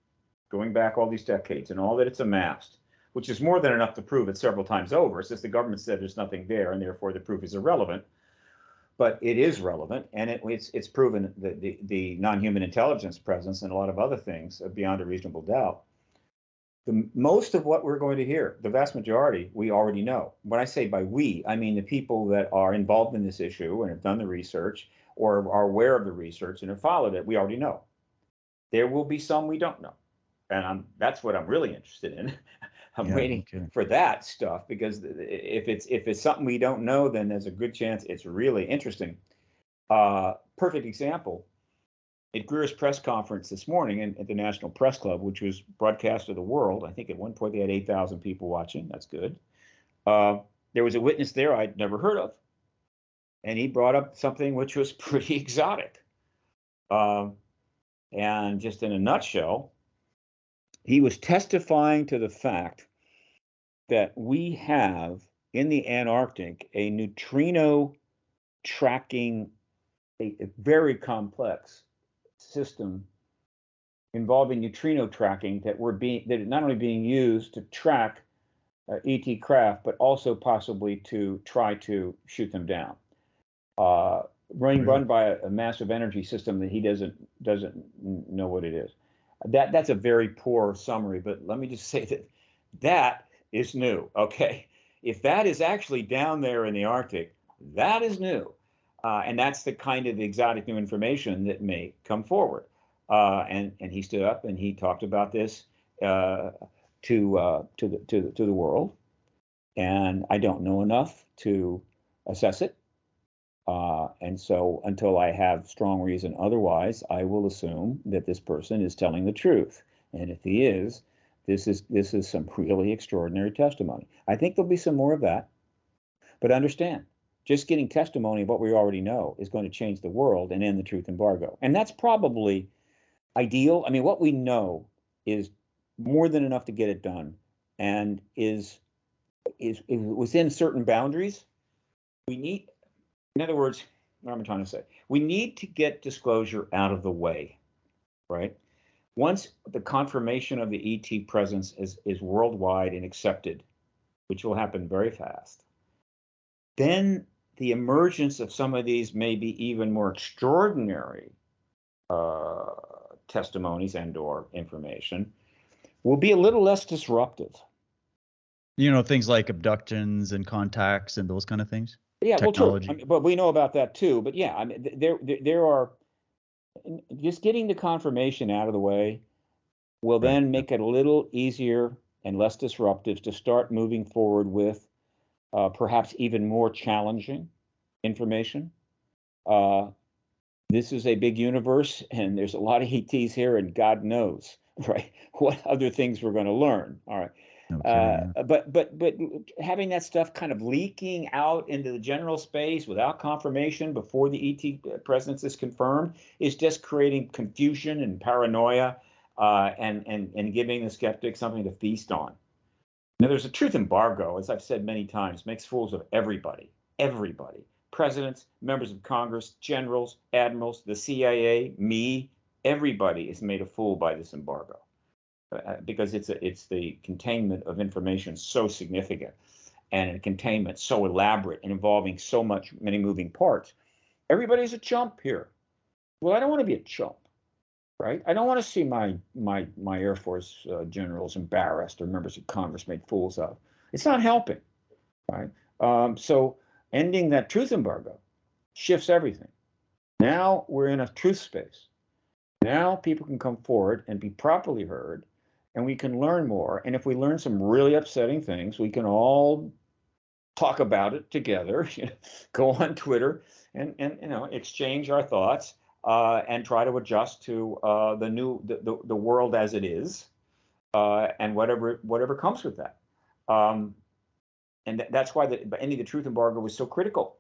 going back all these decades and all that it's amassed, which is more than enough to prove it several times over, since the government said there's nothing there and therefore the proof is irrelevant. But it is relevant, and it's proven that the non-human intelligence presence and a lot of other things beyond a reasonable doubt. Most of what we're going to hear, the vast majority, we already know. When I say by we, I mean the people that are involved in this issue and have done the research or are aware of the research and have followed it, we already know. There will be some we don't know. And that's what I'm really interested in. I'm waiting for that stuff, because if it's something we don't know, then there's a good chance it's really interesting. Perfect example. At Greer's press conference this morning at the National Press Club, which was broadcast to the world, I think at one point they had 8,000 people watching. That's good. There was a witness there I'd never heard of, and he brought up something which was pretty exotic. And just in a nutshell, he was testifying to the fact that we have in the Antarctic a neutrino tracking, a very complex system involving neutrino tracking that is not only being used to track ET craft, but also possibly to try to shoot them down. Run by a massive energy system that he doesn't know what it is. That's a very poor summary, but let me just say that is new. Okay, if that is actually down there in the Arctic, that is new, and that's the kind of exotic new information that may come forward. And he stood up and he talked about this to the world, and I don't know enough to assess it. And so until I have strong reason otherwise, I will assume that this person is telling the truth. And if he is, this is some really extraordinary testimony. I think there'll be some more of that. But understand, just getting testimony of what we already know is going to change the world and end the truth embargo. And that's probably ideal. I mean, what we know is more than enough to get it done, and is within certain boundaries. We need, in other words, what am I trying to say? We need to get disclosure out of the way, right? Once the confirmation of the ET presence is worldwide and accepted, which will happen very fast, then the emergence of some of these maybe even more extraordinary testimonies and/or information will be a little less disruptive.
You know, things like abductions and contacts and those kind of things.
Yeah,
technology.
Well, true. I mean, but we know about that too. But yeah, I mean, there are, just getting the confirmation out of the way will then make it a little easier and less disruptive to start moving forward with perhaps even more challenging information. This is a big universe, and there's a lot of ETs here, and God knows, right, what other things we're going to learn. All right. Okay. But having that stuff kind of leaking out into the general space without confirmation before the ET presence is confirmed is just creating confusion and paranoia, and giving the skeptics something to feast on. Now, there's a truth embargo, as I've said many times, makes fools of everybody. everybody. Presidents, members of Congress, generals, admirals, the CIA, me, everybody is made a fool by this embargo because it's the containment of information so significant and a containment so elaborate and involving so many moving parts. Everybody's a chump here. Well, I don't want to be a chump, right? I don't want to see my Air Force generals embarrassed or members of Congress made fools of. It's not helping, right? So ending that truth embargo shifts everything. Now we're in a truth space. Now people can come forward and be properly heard, and we can learn more. And if we learn some really upsetting things, we can all talk about it together, go on Twitter and exchange our thoughts and try to adjust to the world as it is and whatever comes with that. And that's why ending the truth embargo was so critical.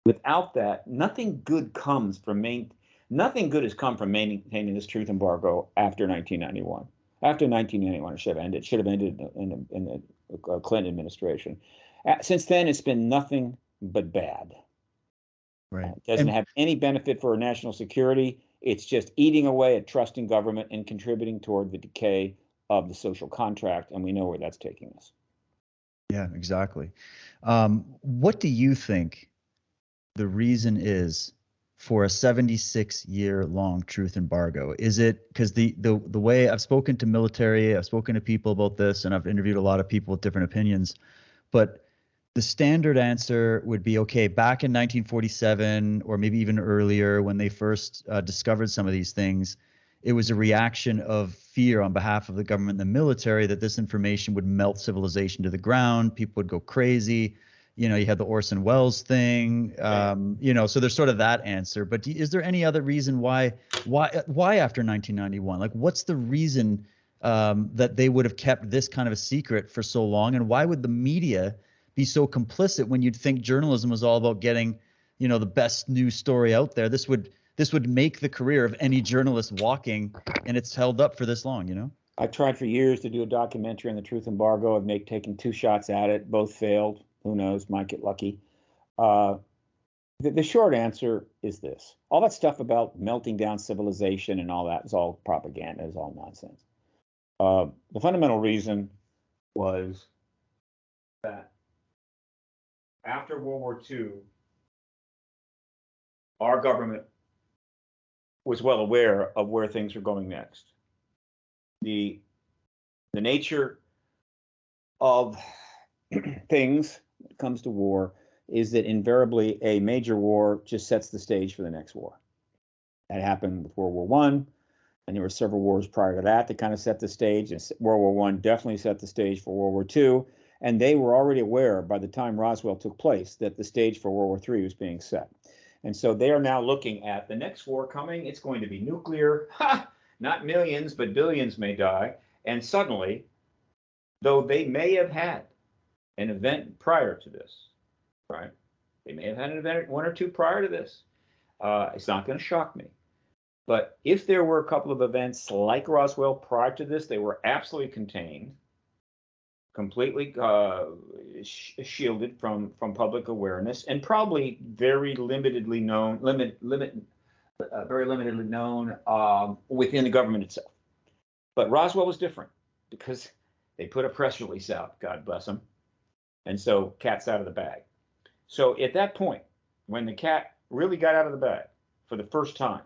Without that, nothing good has come from maintaining this truth embargo after 1991. After 1991, it should have ended. It should have ended in the Clinton administration. Since then, it's been nothing but bad.
Right.
It doesn't have any benefit for our national security. It's just eating away at trust in government and contributing toward the decay of the social contract, and we know where that's taking us.
Yeah, exactly. What do you think the reason is for a 76-year-long truth embargo? Is it because the way I've spoken to military, I've spoken to people about this, and I've interviewed a lot of people with different opinions, but the standard answer would be, okay, back in 1947 or maybe even earlier when they first discovered some of these things, it was a reaction of fear on behalf of the government and the military that this information would melt civilization to the ground. People would go crazy. You had the Orson Welles thing, so there's sort of that answer. But is there any other reason why after 1991? Like, what's the reason that they would have kept this kind of a secret for so long? And why would the media be so complicit when you'd think journalism was all about getting, the best news story out there? This would make the career of any journalist walking, and it's held up for this long,
I tried for years to do a documentary on the truth embargo. I've taken 2 shots at it, both failed. Who knows? Might get lucky. The short answer is this. All that stuff about melting down civilization and all that is all propaganda, is all nonsense. The fundamental reason was that after World War II, our government was well aware of where things were going next. The nature of things when it comes to war is that invariably a major war just sets the stage for the next war. That happened with World War I, and there were several wars prior to that kind of set the stage. And World War I definitely set the stage for World War II, and they were already aware by the time Roswell took place that the stage for World War III was being set. And so they are now looking at the next war coming. It's going to be nuclear. Not millions, but billions may die. And suddenly, though they may have had an event prior to this, right? They may have had an event 1 or 2 prior to this. It's not going to shock me. But if there were a couple of events like Roswell prior to this, they were absolutely contained, completely shielded from public awareness, and probably very limitedly known, very limitedly known within the government itself. But Roswell was different because they put a press release out, God bless them. And so cat's out of the bag. So at that point, when the cat really got out of the bag for the first time,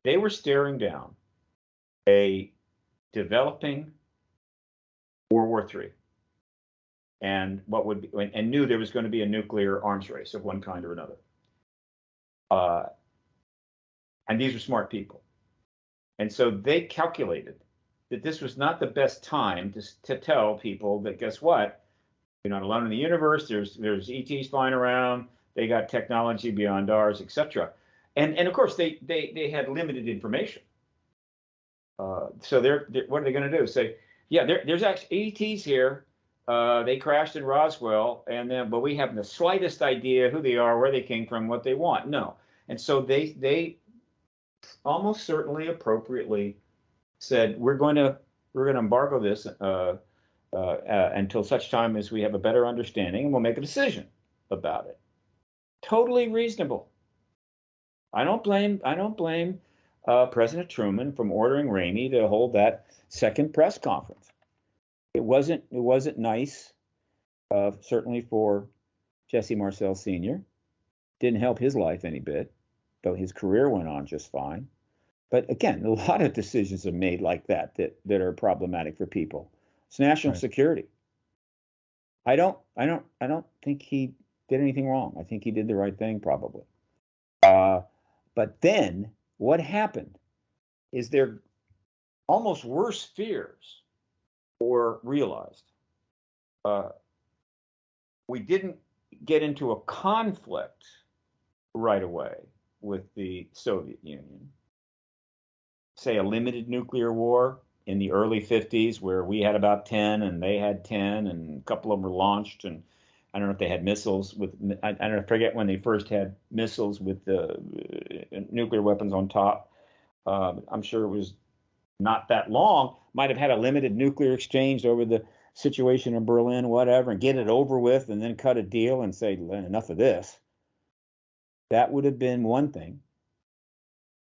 they were staring down a developing World War III, and knew there was going to be a nuclear arms race of one kind or another. And these were smart people, and so they calculated that this was not the best time to tell people that, guess what? You're not alone in the universe. There's ETs flying around. They got technology beyond ours, etc. And of course they had limited information. So what are they going to do? Say, yeah, there's actually ETs here. They crashed in Roswell, but we haven't the slightest idea who they are, where they came from, what they want. No. And so they almost certainly appropriately said, we're going to embargo this until such time as we have a better understanding, and we'll make a decision. about it. Totally reasonable. I don't blame President Truman from ordering Ramey to hold that second press conference. It wasn't nice, certainly for Jesse Marcel Sr. Didn't help his life any bit, though his career went on just fine. But again, a lot of decisions are made like that are problematic for people. It's national security. I don't think he did anything wrong. I think he did the right thing, probably. But then what happened is their almost worst fears were realized. We didn't get into a conflict right away with the Soviet Union. Say a limited nuclear war in the early 50s where we had about 10 and they had 10 and a couple of them were launched, and I don't know if they had missiles with, I don't know, I forget when they first had missiles with nuclear weapons on top. I'm sure it was not that long. Might have had a limited nuclear exchange over the situation in Berlin, whatever, and get it over with and then cut a deal and say, enough of this. That would have been one thing,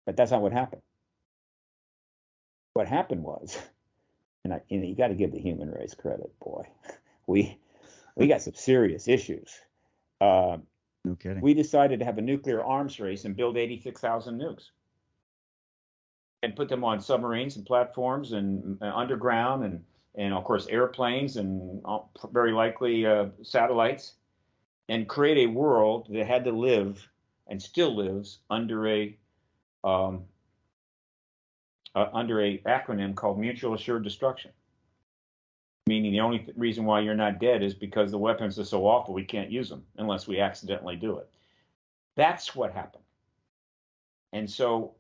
but that's not what happened. What happened was, and you got to give the human race credit, boy. We got some serious issues.
No kidding.
We decided to have a nuclear arms race and build 86,000 nukes and put them on submarines and platforms and underground and of course airplanes and very likely satellites, and create a world that had to live and still lives under a acronym called mutual assured destruction. Meaning the only reason why you're not dead is because the weapons are so awful we can't use them unless we accidentally do it. That's what happened. And so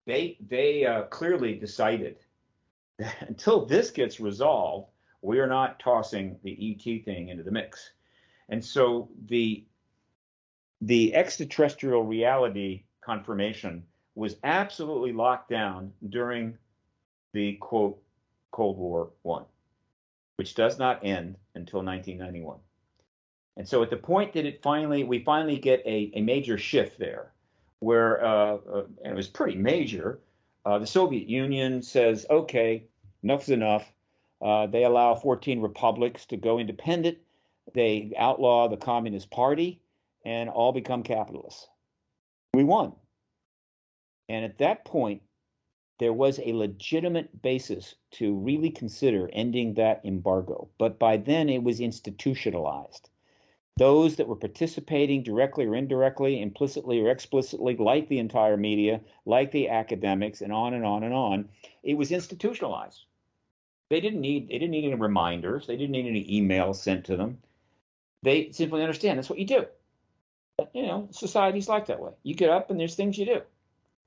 they clearly decided that until this gets resolved, we are not tossing the ET thing into the mix. And so the extraterrestrial reality confirmation was absolutely locked down during the, quote, Cold War I, which does not end until 1991. And so at the point that we finally get a major shift there, where, and it was pretty major, the Soviet Union says, okay, enough's enough. They allow 14 republics to go independent. They outlaw the Communist Party and all become capitalists. We won. And at that point, there was a legitimate basis to really consider ending that embargo. But by then, it was institutionalized. Those that were participating directly or indirectly, implicitly or explicitly, like the entire media, like the academics, and on and on and on, it was institutionalized. They didn't need any reminders. They didn't need any emails sent to them. They simply understand that's what you do. You know, society's like that way. You get up and there's things you do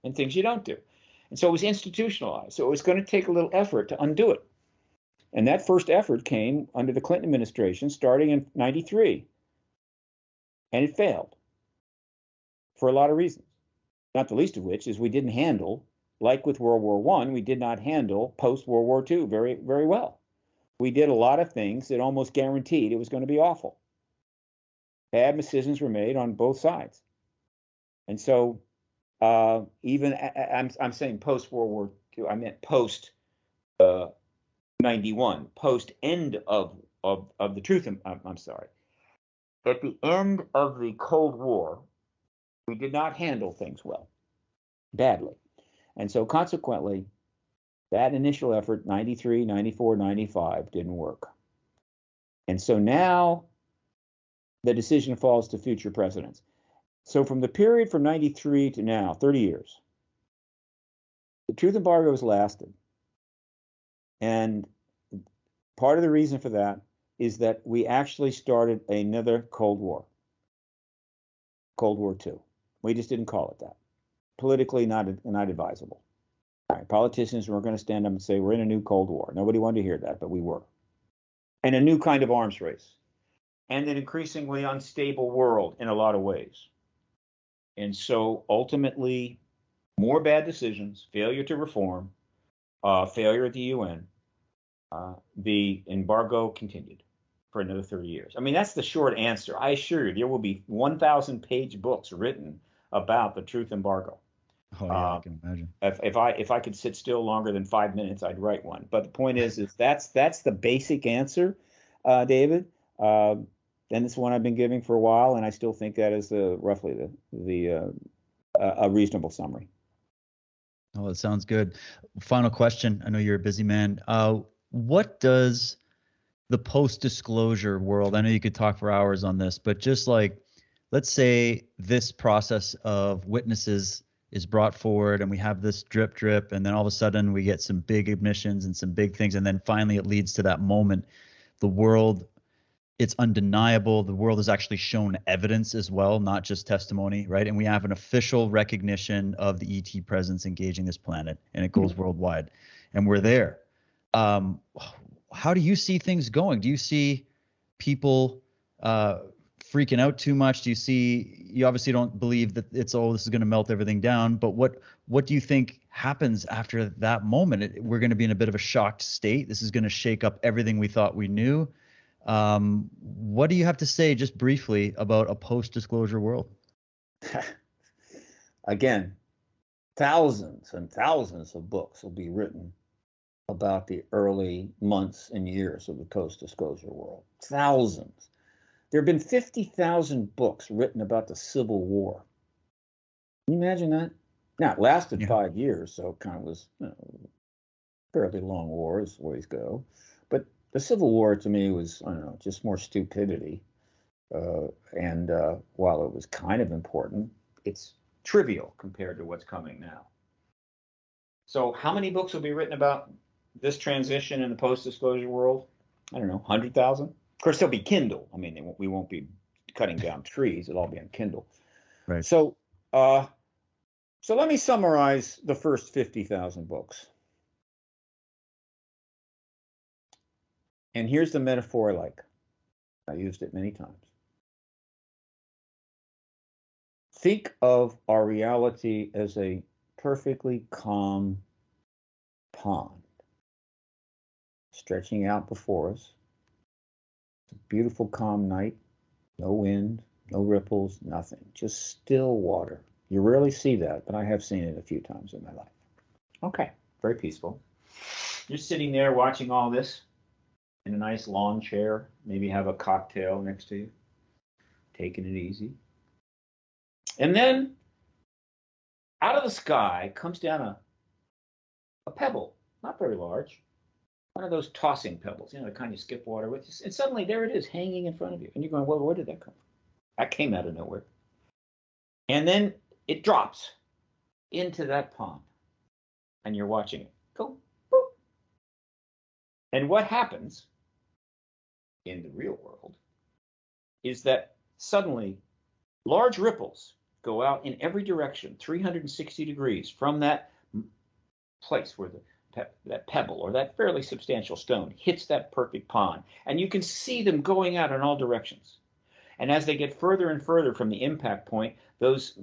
and things you don't do. And so it was institutionalized. So it was going to take a little effort to undo it. And that first effort came under the Clinton administration starting in 93. And it failed for a lot of reasons, not the least of which is we didn't handle, like with World War I, we did not handle post-World War II very, very well. We did a lot of things that almost guaranteed it was going to be awful. Bad decisions were made on both sides. And so even I'm saying post-World War II, I meant post 91, post end of the truth. I'm sorry. At the end of the Cold War, we did not handle things well, badly. And so consequently, that initial effort, 93, 94, 95, didn't work. And so now the decision falls to future presidents. So from the period from 93 to now, 30 years, the truth embargo has lasted. And part of the reason for that is that we actually started another Cold War, Cold War II. We just didn't call it that. Politically not advisable. All right, politicians were going to stand up and say, we're in a new Cold War. Nobody wanted to hear that, but we were. And a new kind of arms race. And an increasingly unstable world in a lot of ways. And so ultimately, more bad decisions, failure to reform, failure at the UN, the embargo continued for another 30 years. I mean, that's the short answer. I assure you, there will be 1,000-page books written about the truth embargo.
Oh yeah, I can imagine.
If I could sit still longer than 5 minutes, I'd write one. But the point is that's the basic answer, David. And it's one I've been giving for a while, and I still think that is roughly a reasonable summary.
Oh, that sounds good. Final question. I know you're a busy man. What does the post-disclosure world, I know you could talk for hours on this, but just like, let's say this process of witnesses is brought forward and we have this drip, and then all of a sudden we get some big admissions and some big things, and then finally it leads to that moment. The world, it's undeniable. The world has actually shown evidence as well, not just testimony, right? And we have an official recognition of the ET presence engaging this planet, and it goes worldwide, and we're there. How do you see things going? Do you see people freaking out too much? You obviously don't believe that this is going to melt everything down, but what do you think happens after that moment? We're going to be in a bit of a shocked state. This is going to shake up everything we thought we knew. What do you have to say just briefly about a post-disclosure world?
Again, thousands and thousands of books will be written about the early months and years of the post-disclosure world. Thousands. There have been 50,000 books written about the Civil War. Can you imagine that? Now, it lasted 5 years, so it kind of was a fairly long war, as ways go. But the Civil War, to me, was, I don't know, just more stupidity. And while it was kind of important, it's trivial compared to what's coming now. So how many books will be written about this transition in the post-disclosure world? I don't know, 100,000? Of course, they'll be Kindle. I mean, we won't be cutting down trees. It'll all be on Kindle.
Right.
So let me summarize the first 50,000 books. And here's the metaphor I like. I used it many times. Think of our reality as a perfectly calm pond stretching out before us. It's a beautiful, calm night. No wind, no ripples, nothing. Just still water. You rarely see that, but I have seen it a few times in my life. Okay, very peaceful. You're sitting there watching all this in a nice lawn chair, maybe have a cocktail next to you, taking it easy. And then out of the sky comes down a pebble, not very large, one of those tossing pebbles, the kind you skip water with. And suddenly there it is hanging in front of you. And you're going, well, where did that come from? That came out of nowhere. And then it drops into that pond. And you're watching it go, boop. And what happens in the real world is that suddenly large ripples go out in every direction, 360 degrees from that place where that pebble or that fairly substantial stone hits that perfect pond. And you can see them going out in all directions. And as they get further and further from the impact point, those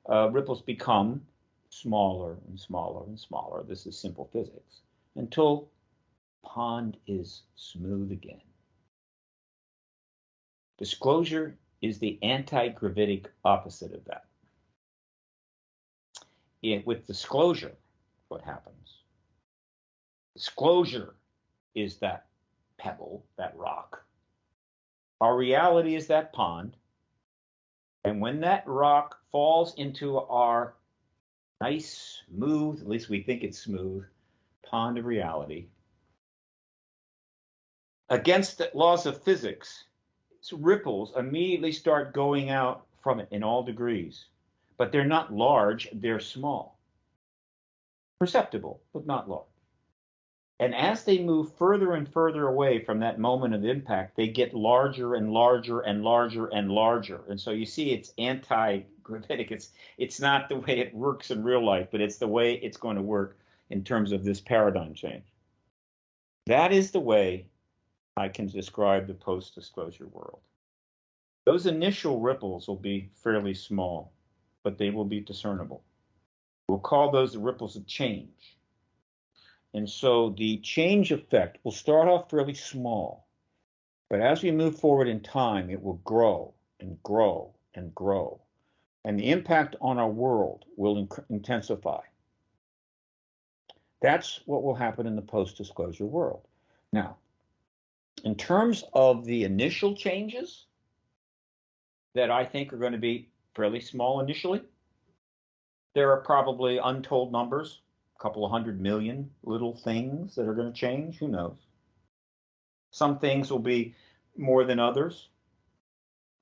ripples become smaller and smaller and smaller. This is simple physics. Until pond is smooth again. Disclosure is the anti-gravitic opposite of that. With disclosure, what happens? Disclosure is that pebble, that rock. Our reality is that pond. And when that rock falls into our nice, smooth, at least we think it's smooth, pond of reality, against the laws of physics, ripples immediately start going out from it in all degrees. But they're not large, they're small. Perceptible, but not large. And as they move further and further away from that moment of impact, they get larger and larger and larger and larger. And so you see it's anti-gravitic. It's not the way it works in real life, but it's the way it's going to work in terms of this paradigm change. That is the way I can describe the post-disclosure world. Those initial ripples will be fairly small, but they will be discernible. We'll call those the ripples of change. And so the change effect will start off fairly small, But as we move forward in time, it will grow and grow and grow. And the impact on our world will intensify. That's what will happen in the post-disclosure world. Now, in terms of the initial changes that I think are going to be fairly small initially, there are probably untold numbers, a couple of 100 million little things that are going to change. Who knows? Some things will be more than others,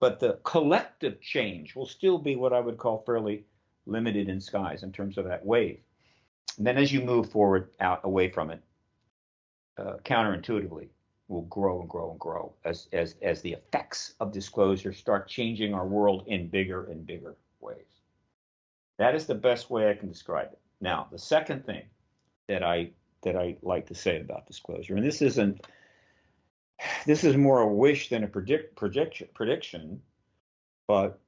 but the collective change will still be what I would call fairly limited in size in terms of that wave. And then as you move forward out away from it, counterintuitively, will grow and grow and grow as the effects of disclosure start changing our world in bigger and bigger ways. That is the best way I can describe it. Now, the second thing that I like to say about disclosure, and this is more a wish than a prediction, but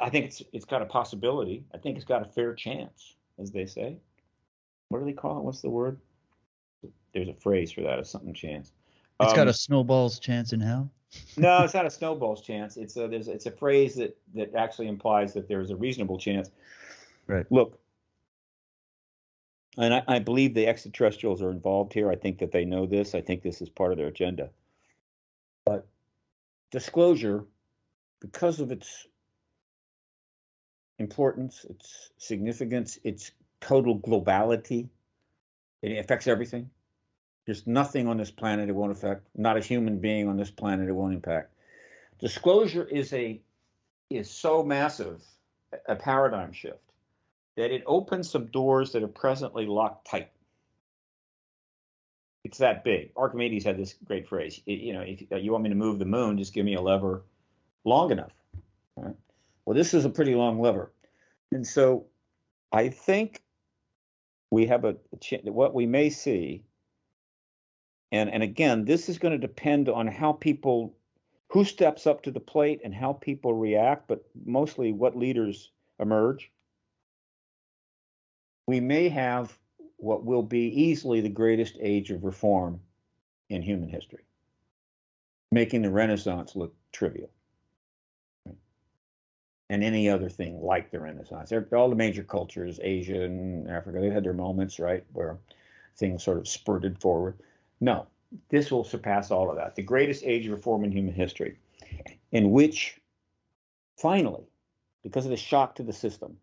I think it's got a possibility. I think it's got a fair chance, as they say. What do they call it? What's the word? There's a phrase for that. It's something chance.
It's got a snowball's chance in hell.
No, it's not a snowball's chance. It's a phrase that actually implies that there's a reasonable chance.
Right.
Look, and I believe the extraterrestrials are involved here. I think that they know this. I think this is part of their agenda. But disclosure, because of its importance, its significance, its total globality, it affects everything. There's nothing on this planet it won't affect. Not a human being on this planet it won't impact. Disclosure is so massive, a paradigm shift, that it opens some doors that are presently locked tight. It's that big. Archimedes had this great phrase. If you want me to move the moon, just give me a lever long enough. Right? Well, this is a pretty long lever, and so I think we have what we may see. And again, this is going to depend on who steps up to the plate and how people react, but mostly what leaders emerge. We may have what will be easily the greatest age of reform in human history, making the Renaissance look trivial. And any other thing like the Renaissance. All the major cultures, Asia and Africa, they had their moments, right, where things sort of spurted forward. No, this will surpass all of that. The greatest age of reform in human history, in which, finally, because of the shock to the system,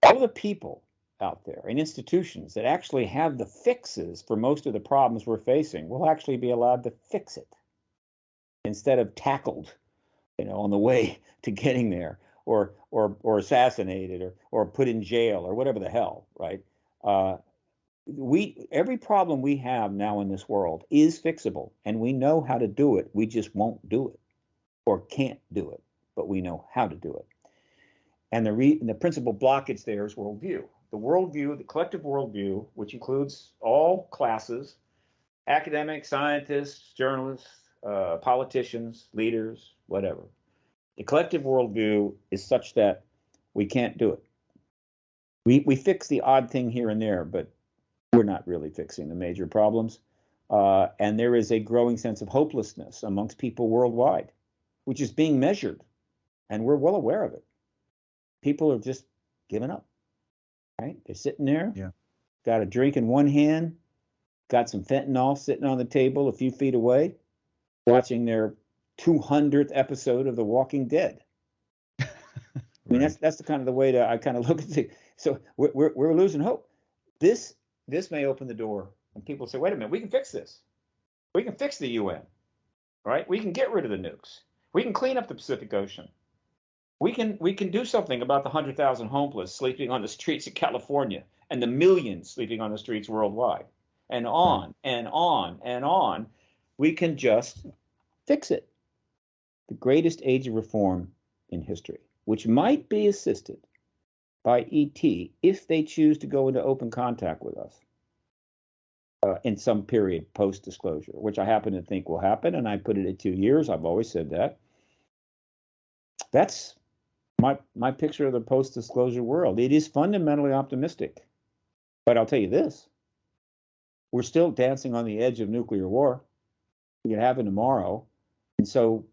all the people out there and institutions that actually have the fixes for most of the problems we're facing will actually be allowed to fix it instead of tackled, on the way to getting there, or assassinated, or put in jail, or whatever the hell, right? Every problem we have now in this world is fixable, and we know how to do it. We just won't do it, or can't do it, but we know how to do it. And the principal blockage there is worldview. The collective worldview, which includes all classes, academics, scientists, journalists, politicians, leaders, whatever. The collective worldview is such that we can't do it. We fix the odd thing here and there, but we're not really fixing the major problems. And there is a growing sense of hopelessness amongst people worldwide, which is being measured, and we're well aware of it. People are just giving up, right? They're sitting there, got a drink in one hand, got some fentanyl sitting on the table a few feet away, watching their 200th episode of The Walking Dead. I mean, that's the kind of the way I kind of look at it. So we're losing hope. This may open the door, and people say, wait a minute, we can fix this. We can fix the UN, right? We can get rid of the nukes. We can clean up the Pacific Ocean. We can do something about the 100,000 homeless sleeping on the streets of California and the millions sleeping on the streets worldwide, and on and on and on. We can just fix it. The greatest age of reform in history, which might be assisted by ET if they choose to go into open contact with us in some period post-disclosure, which I happen to think will happen, and I put it at 2 years. I've always said that. That's my picture of the post-disclosure world. It is fundamentally optimistic, but I'll tell you this: we're still dancing on the edge of nuclear war. It could happen tomorrow. And so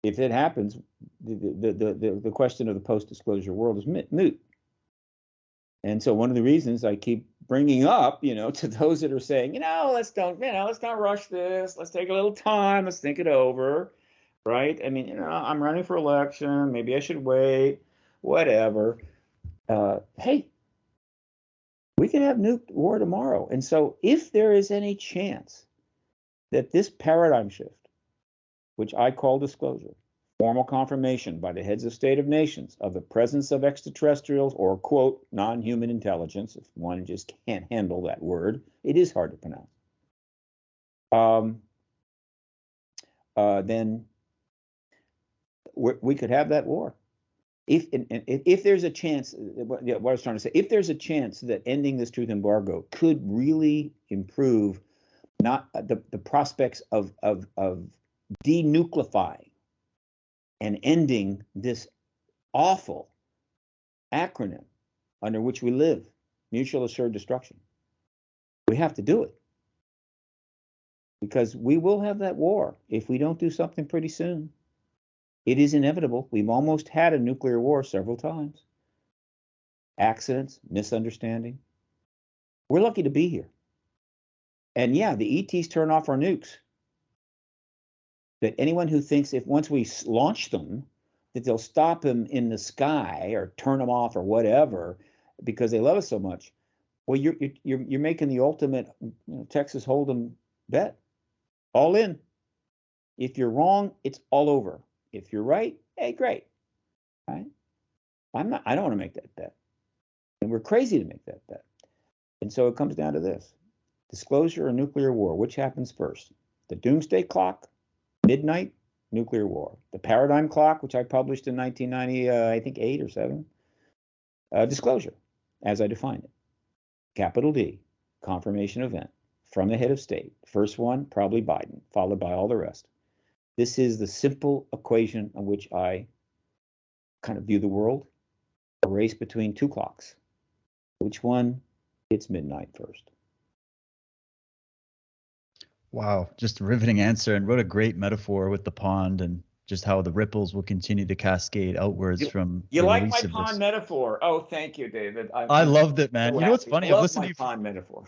if it happens, the question of the post-disclosure world is moot. And so one of the reasons I keep bringing up, to those that are saying, let's not rush this. Let's take a little time. Let's think it over, right? I mean, I'm running for election. Maybe I should wait, whatever. Hey, we could have nuke war tomorrow. And so if there is any chance that this paradigm shift, which I call disclosure, formal confirmation by the heads of state of nations of the presence of extraterrestrials or, quote, non-human intelligence, if one just can't handle that word, it is hard to pronounce, then we could have that war. If there's a chance, what I was trying to say, if there's a chance that ending this truth embargo could really improve not the prospects of denucleifying and ending this awful acronym under which we live, mutual assured destruction, we have to do it. Because we will have that war if we don't do something pretty soon. It is inevitable. We've almost had a nuclear war several times. Accidents, misunderstanding. We're lucky to be here. And yeah, the ETs turn off our nukes. That anyone who thinks if once we launch them, that they'll stop them in the sky or turn them off or whatever because they love us so much, well, you're making the ultimate Texas Hold'em bet. All in. If you're wrong, it's all over. If you're right, hey, great. Right? I don't want to make that bet. And we're crazy to make that bet. And so it comes down to this. Disclosure or nuclear war, which happens first? The doomsday clock, midnight, nuclear war. The paradigm clock, which I published in 1990, I think 8 or 7. Disclosure, as I defined it. Capital D, confirmation event from the head of state. First one, probably Biden, followed by all the rest. This is the simple equation on which I kind of view the world. A race between two clocks. Which one hits midnight first?
Wow, just a riveting answer, and what a great metaphor with the pond and just how the ripples will continue to cascade outwards from
you
the
like
release
my
of
pond
this.
metaphor? Oh, thank you, David.
I loved it, man.
So
You know what's
happy.
funny?
I
I've
love
listened
my
to you.
pond metaphor.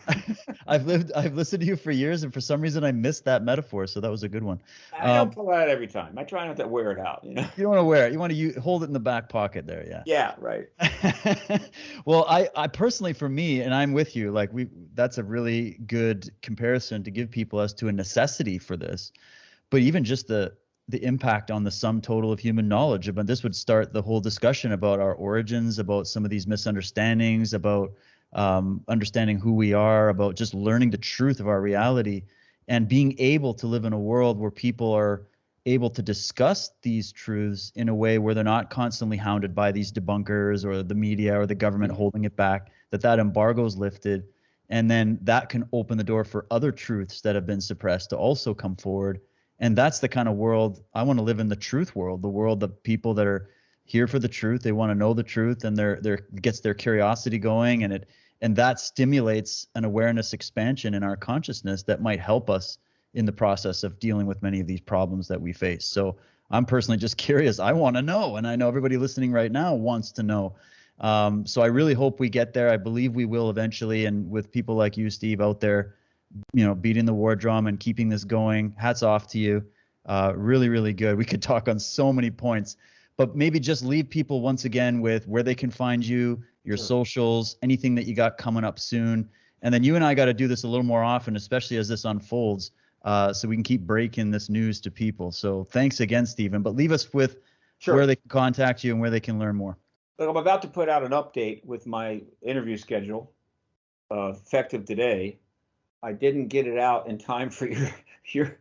I've listened to you for years, and for some reason I missed that metaphor, so that was a good one.
I don't pull it out every time. I try not to wear it out.
You don't want to wear it. You want to hold it in the back pocket there. Yeah.
Yeah, right.
Well, I personally, for me, and I'm with you, like that's a really good comparison to give people as to a necessity for this. But even just the impact on the sum total of human knowledge. But this would start the whole discussion about our origins, about some of these misunderstandings, about understanding who we are, about just learning the truth of our reality, and being able to live in a world where people are able to discuss these truths in a way where they're not constantly hounded by these debunkers or the media or the government holding it back, that embargo is lifted. And then that can open the door for other truths that have been suppressed to also come forward. And that's the kind of world I want to live in, the truth world, the world of people that are here for the truth. They want to know the truth, and they're gets their curiosity going, and that stimulates an awareness expansion in our consciousness that might help us in the process of dealing with many of these problems that we face. So I'm personally just curious. I want to know, and I know everybody listening right now wants to know. So I really hope we get there. I believe we will eventually, and with people like you, Steve, out there, beating the war drum and keeping this going. Hats off to you. Really, really good. We could talk on so many points, but maybe just leave people once again with where they can find you, your socials, anything that you got coming up soon. And then you and I got to do this a little more often, especially as this unfolds, so we can keep breaking this news to people. So thanks again, Stephen. But leave us with where they can contact you and where they can learn more.
Look, I'm about to put out an update with my interview schedule, effective today. I didn't get it out in time for your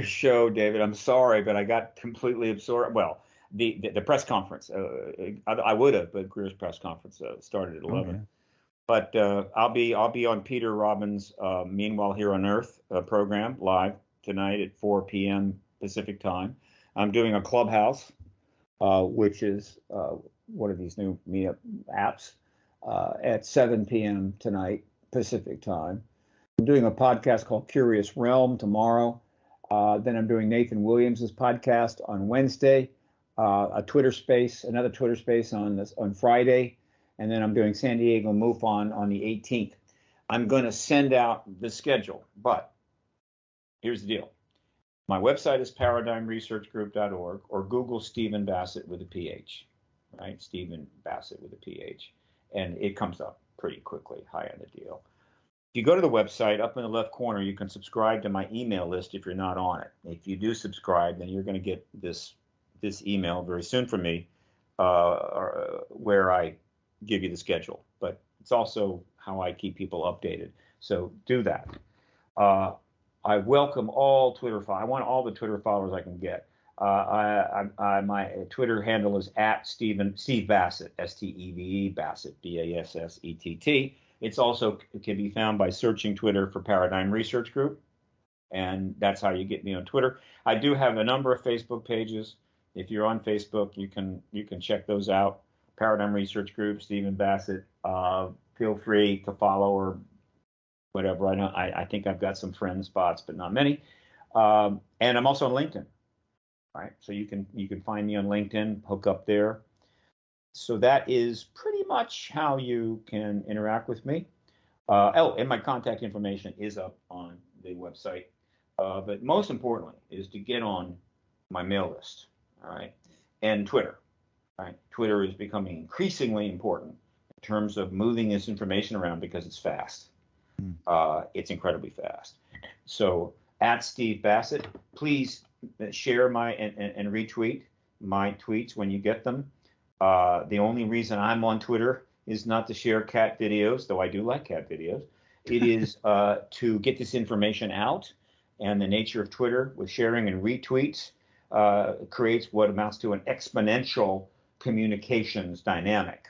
show, David. I'm sorry, but I got completely absorbed. Well, the press conference, I would have, but Greer's press conference started at 11. Okay. But I'll be on Peter Robbins' Meanwhile Here on Earth program live tonight at 4 p.m. Pacific time. I'm doing a Clubhouse, which is one of these new meetup apps, at 7 p.m. tonight Pacific time. I'm doing a podcast called Curious Realm tomorrow. Then I'm doing Nathan Williams's podcast on Wednesday, another Twitter space on Friday, and then I'm doing San Diego MUFON on the 18th. I'm going to send out the schedule, but here's the deal. My website is paradigmresearchgroup.org, or Google Stephen Bassett with a PH, right? Stephen Bassett with a PH, and it comes up pretty quickly, high on the deal. If you go to the website, up in the left corner, you can subscribe to my email list if you're not on it. If you do subscribe, then you're going to get this email very soon from me, where I give you the schedule. But it's also how I keep people updated. So do that. I welcome all Twitter followers. I want all the Twitter followers I can get. My Twitter handle is @Steve Bassett, STEVE Bassett, BASSETT. It's also, it can be found by searching Twitter for Paradigm Research Group, and that's how you get me on Twitter. I do have a number of Facebook pages. If you're on Facebook, you can check those out. Paradigm Research Group, Stephen Bassett. Feel free to follow or whatever. I think I've got some friend spots, but not many. And I'm also on LinkedIn. Right, so you can find me on LinkedIn, hook up there. So that is pretty much how you can interact with me. And my contact information is up on the website. But most importantly is to get on my mail list. All right, and Twitter. Right, Twitter is becoming increasingly important in terms of moving this information around because it's fast. It's incredibly fast. So @Steve Bassett, please share my and retweet my tweets when you get them. The only reason I'm on Twitter is not to share cat videos, though I do like cat videos. It is to get this information out, and the nature of Twitter with sharing and retweets creates what amounts to an exponential communications dynamic,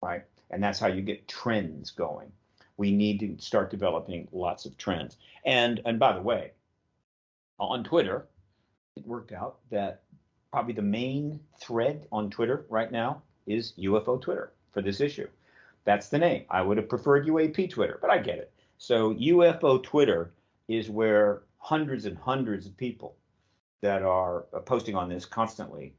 right? And that's how you get trends going. We need to start developing lots of trends. And by the way, on Twitter, it worked out that probably the main thread on Twitter right now is UFO Twitter for this issue. That's the name. I would have preferred UAP Twitter, but I get it. So UFO Twitter is where hundreds and hundreds of people that are posting on this constantly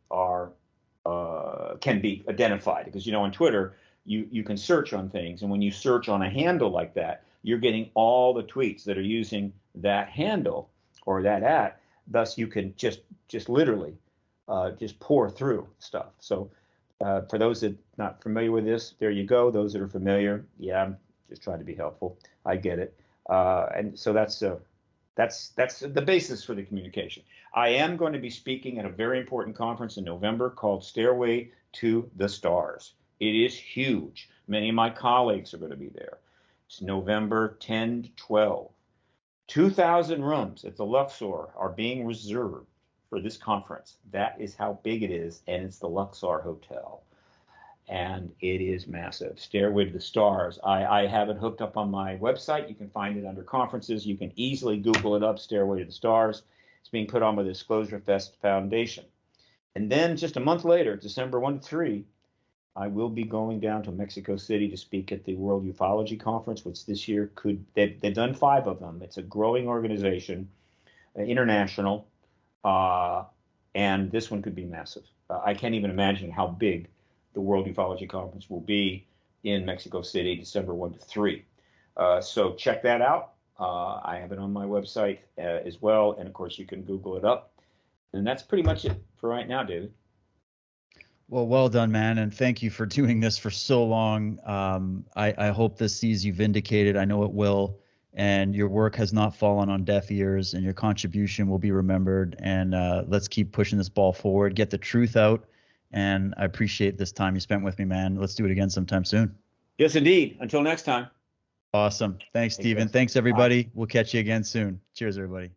can be identified, because on Twitter you can search on things, and when you search on a handle like that, you're getting all the tweets that are using that handle or that @ thus you can just literally just pour through stuff. So for those that are not familiar with this, there you go. Those that are familiar, yeah, I'm just trying to be helpful. I get it. And so that's the basis for the communication. I am going to be speaking at a very important conference in November called Stairway to the Stars. It is huge. Many of my colleagues are going to be there. It's November 10 to 12. 2,000 rooms at the Luxor are being reserved for this conference. That is how big it is, and it's the Luxor Hotel. And it is massive. Stairway to the Stars. I have it hooked up on my website. You can find it under conferences. You can easily Google it up, Stairway to the Stars. It's being put on by the Disclosure Fest Foundation. And then just a month later, December 1 to 3, I will be going down to Mexico City to speak at the World Ufology Conference, which this year they've done 5 of them. It's a growing organization, international, and this one could be massive. I can't even imagine how big the World Ufology Conference will be in Mexico City, December 1 to 3. So check that out. I have it on my website as well, and of course you can Google it up. And that's pretty much it for right now, David.
Well done, man, and thank you for doing this for so long. I hope this sees you vindicated. I know it will, and your work has not fallen on deaf ears, and your contribution will be remembered. And let's keep pushing this ball forward, get the truth out, and I appreciate this time you spent with me, man. Let's do it again sometime soon.
Yes, indeed. Until next time.
Awesome. Thanks, Stephen. Thanks, everybody. We'll catch you again soon. Cheers, everybody.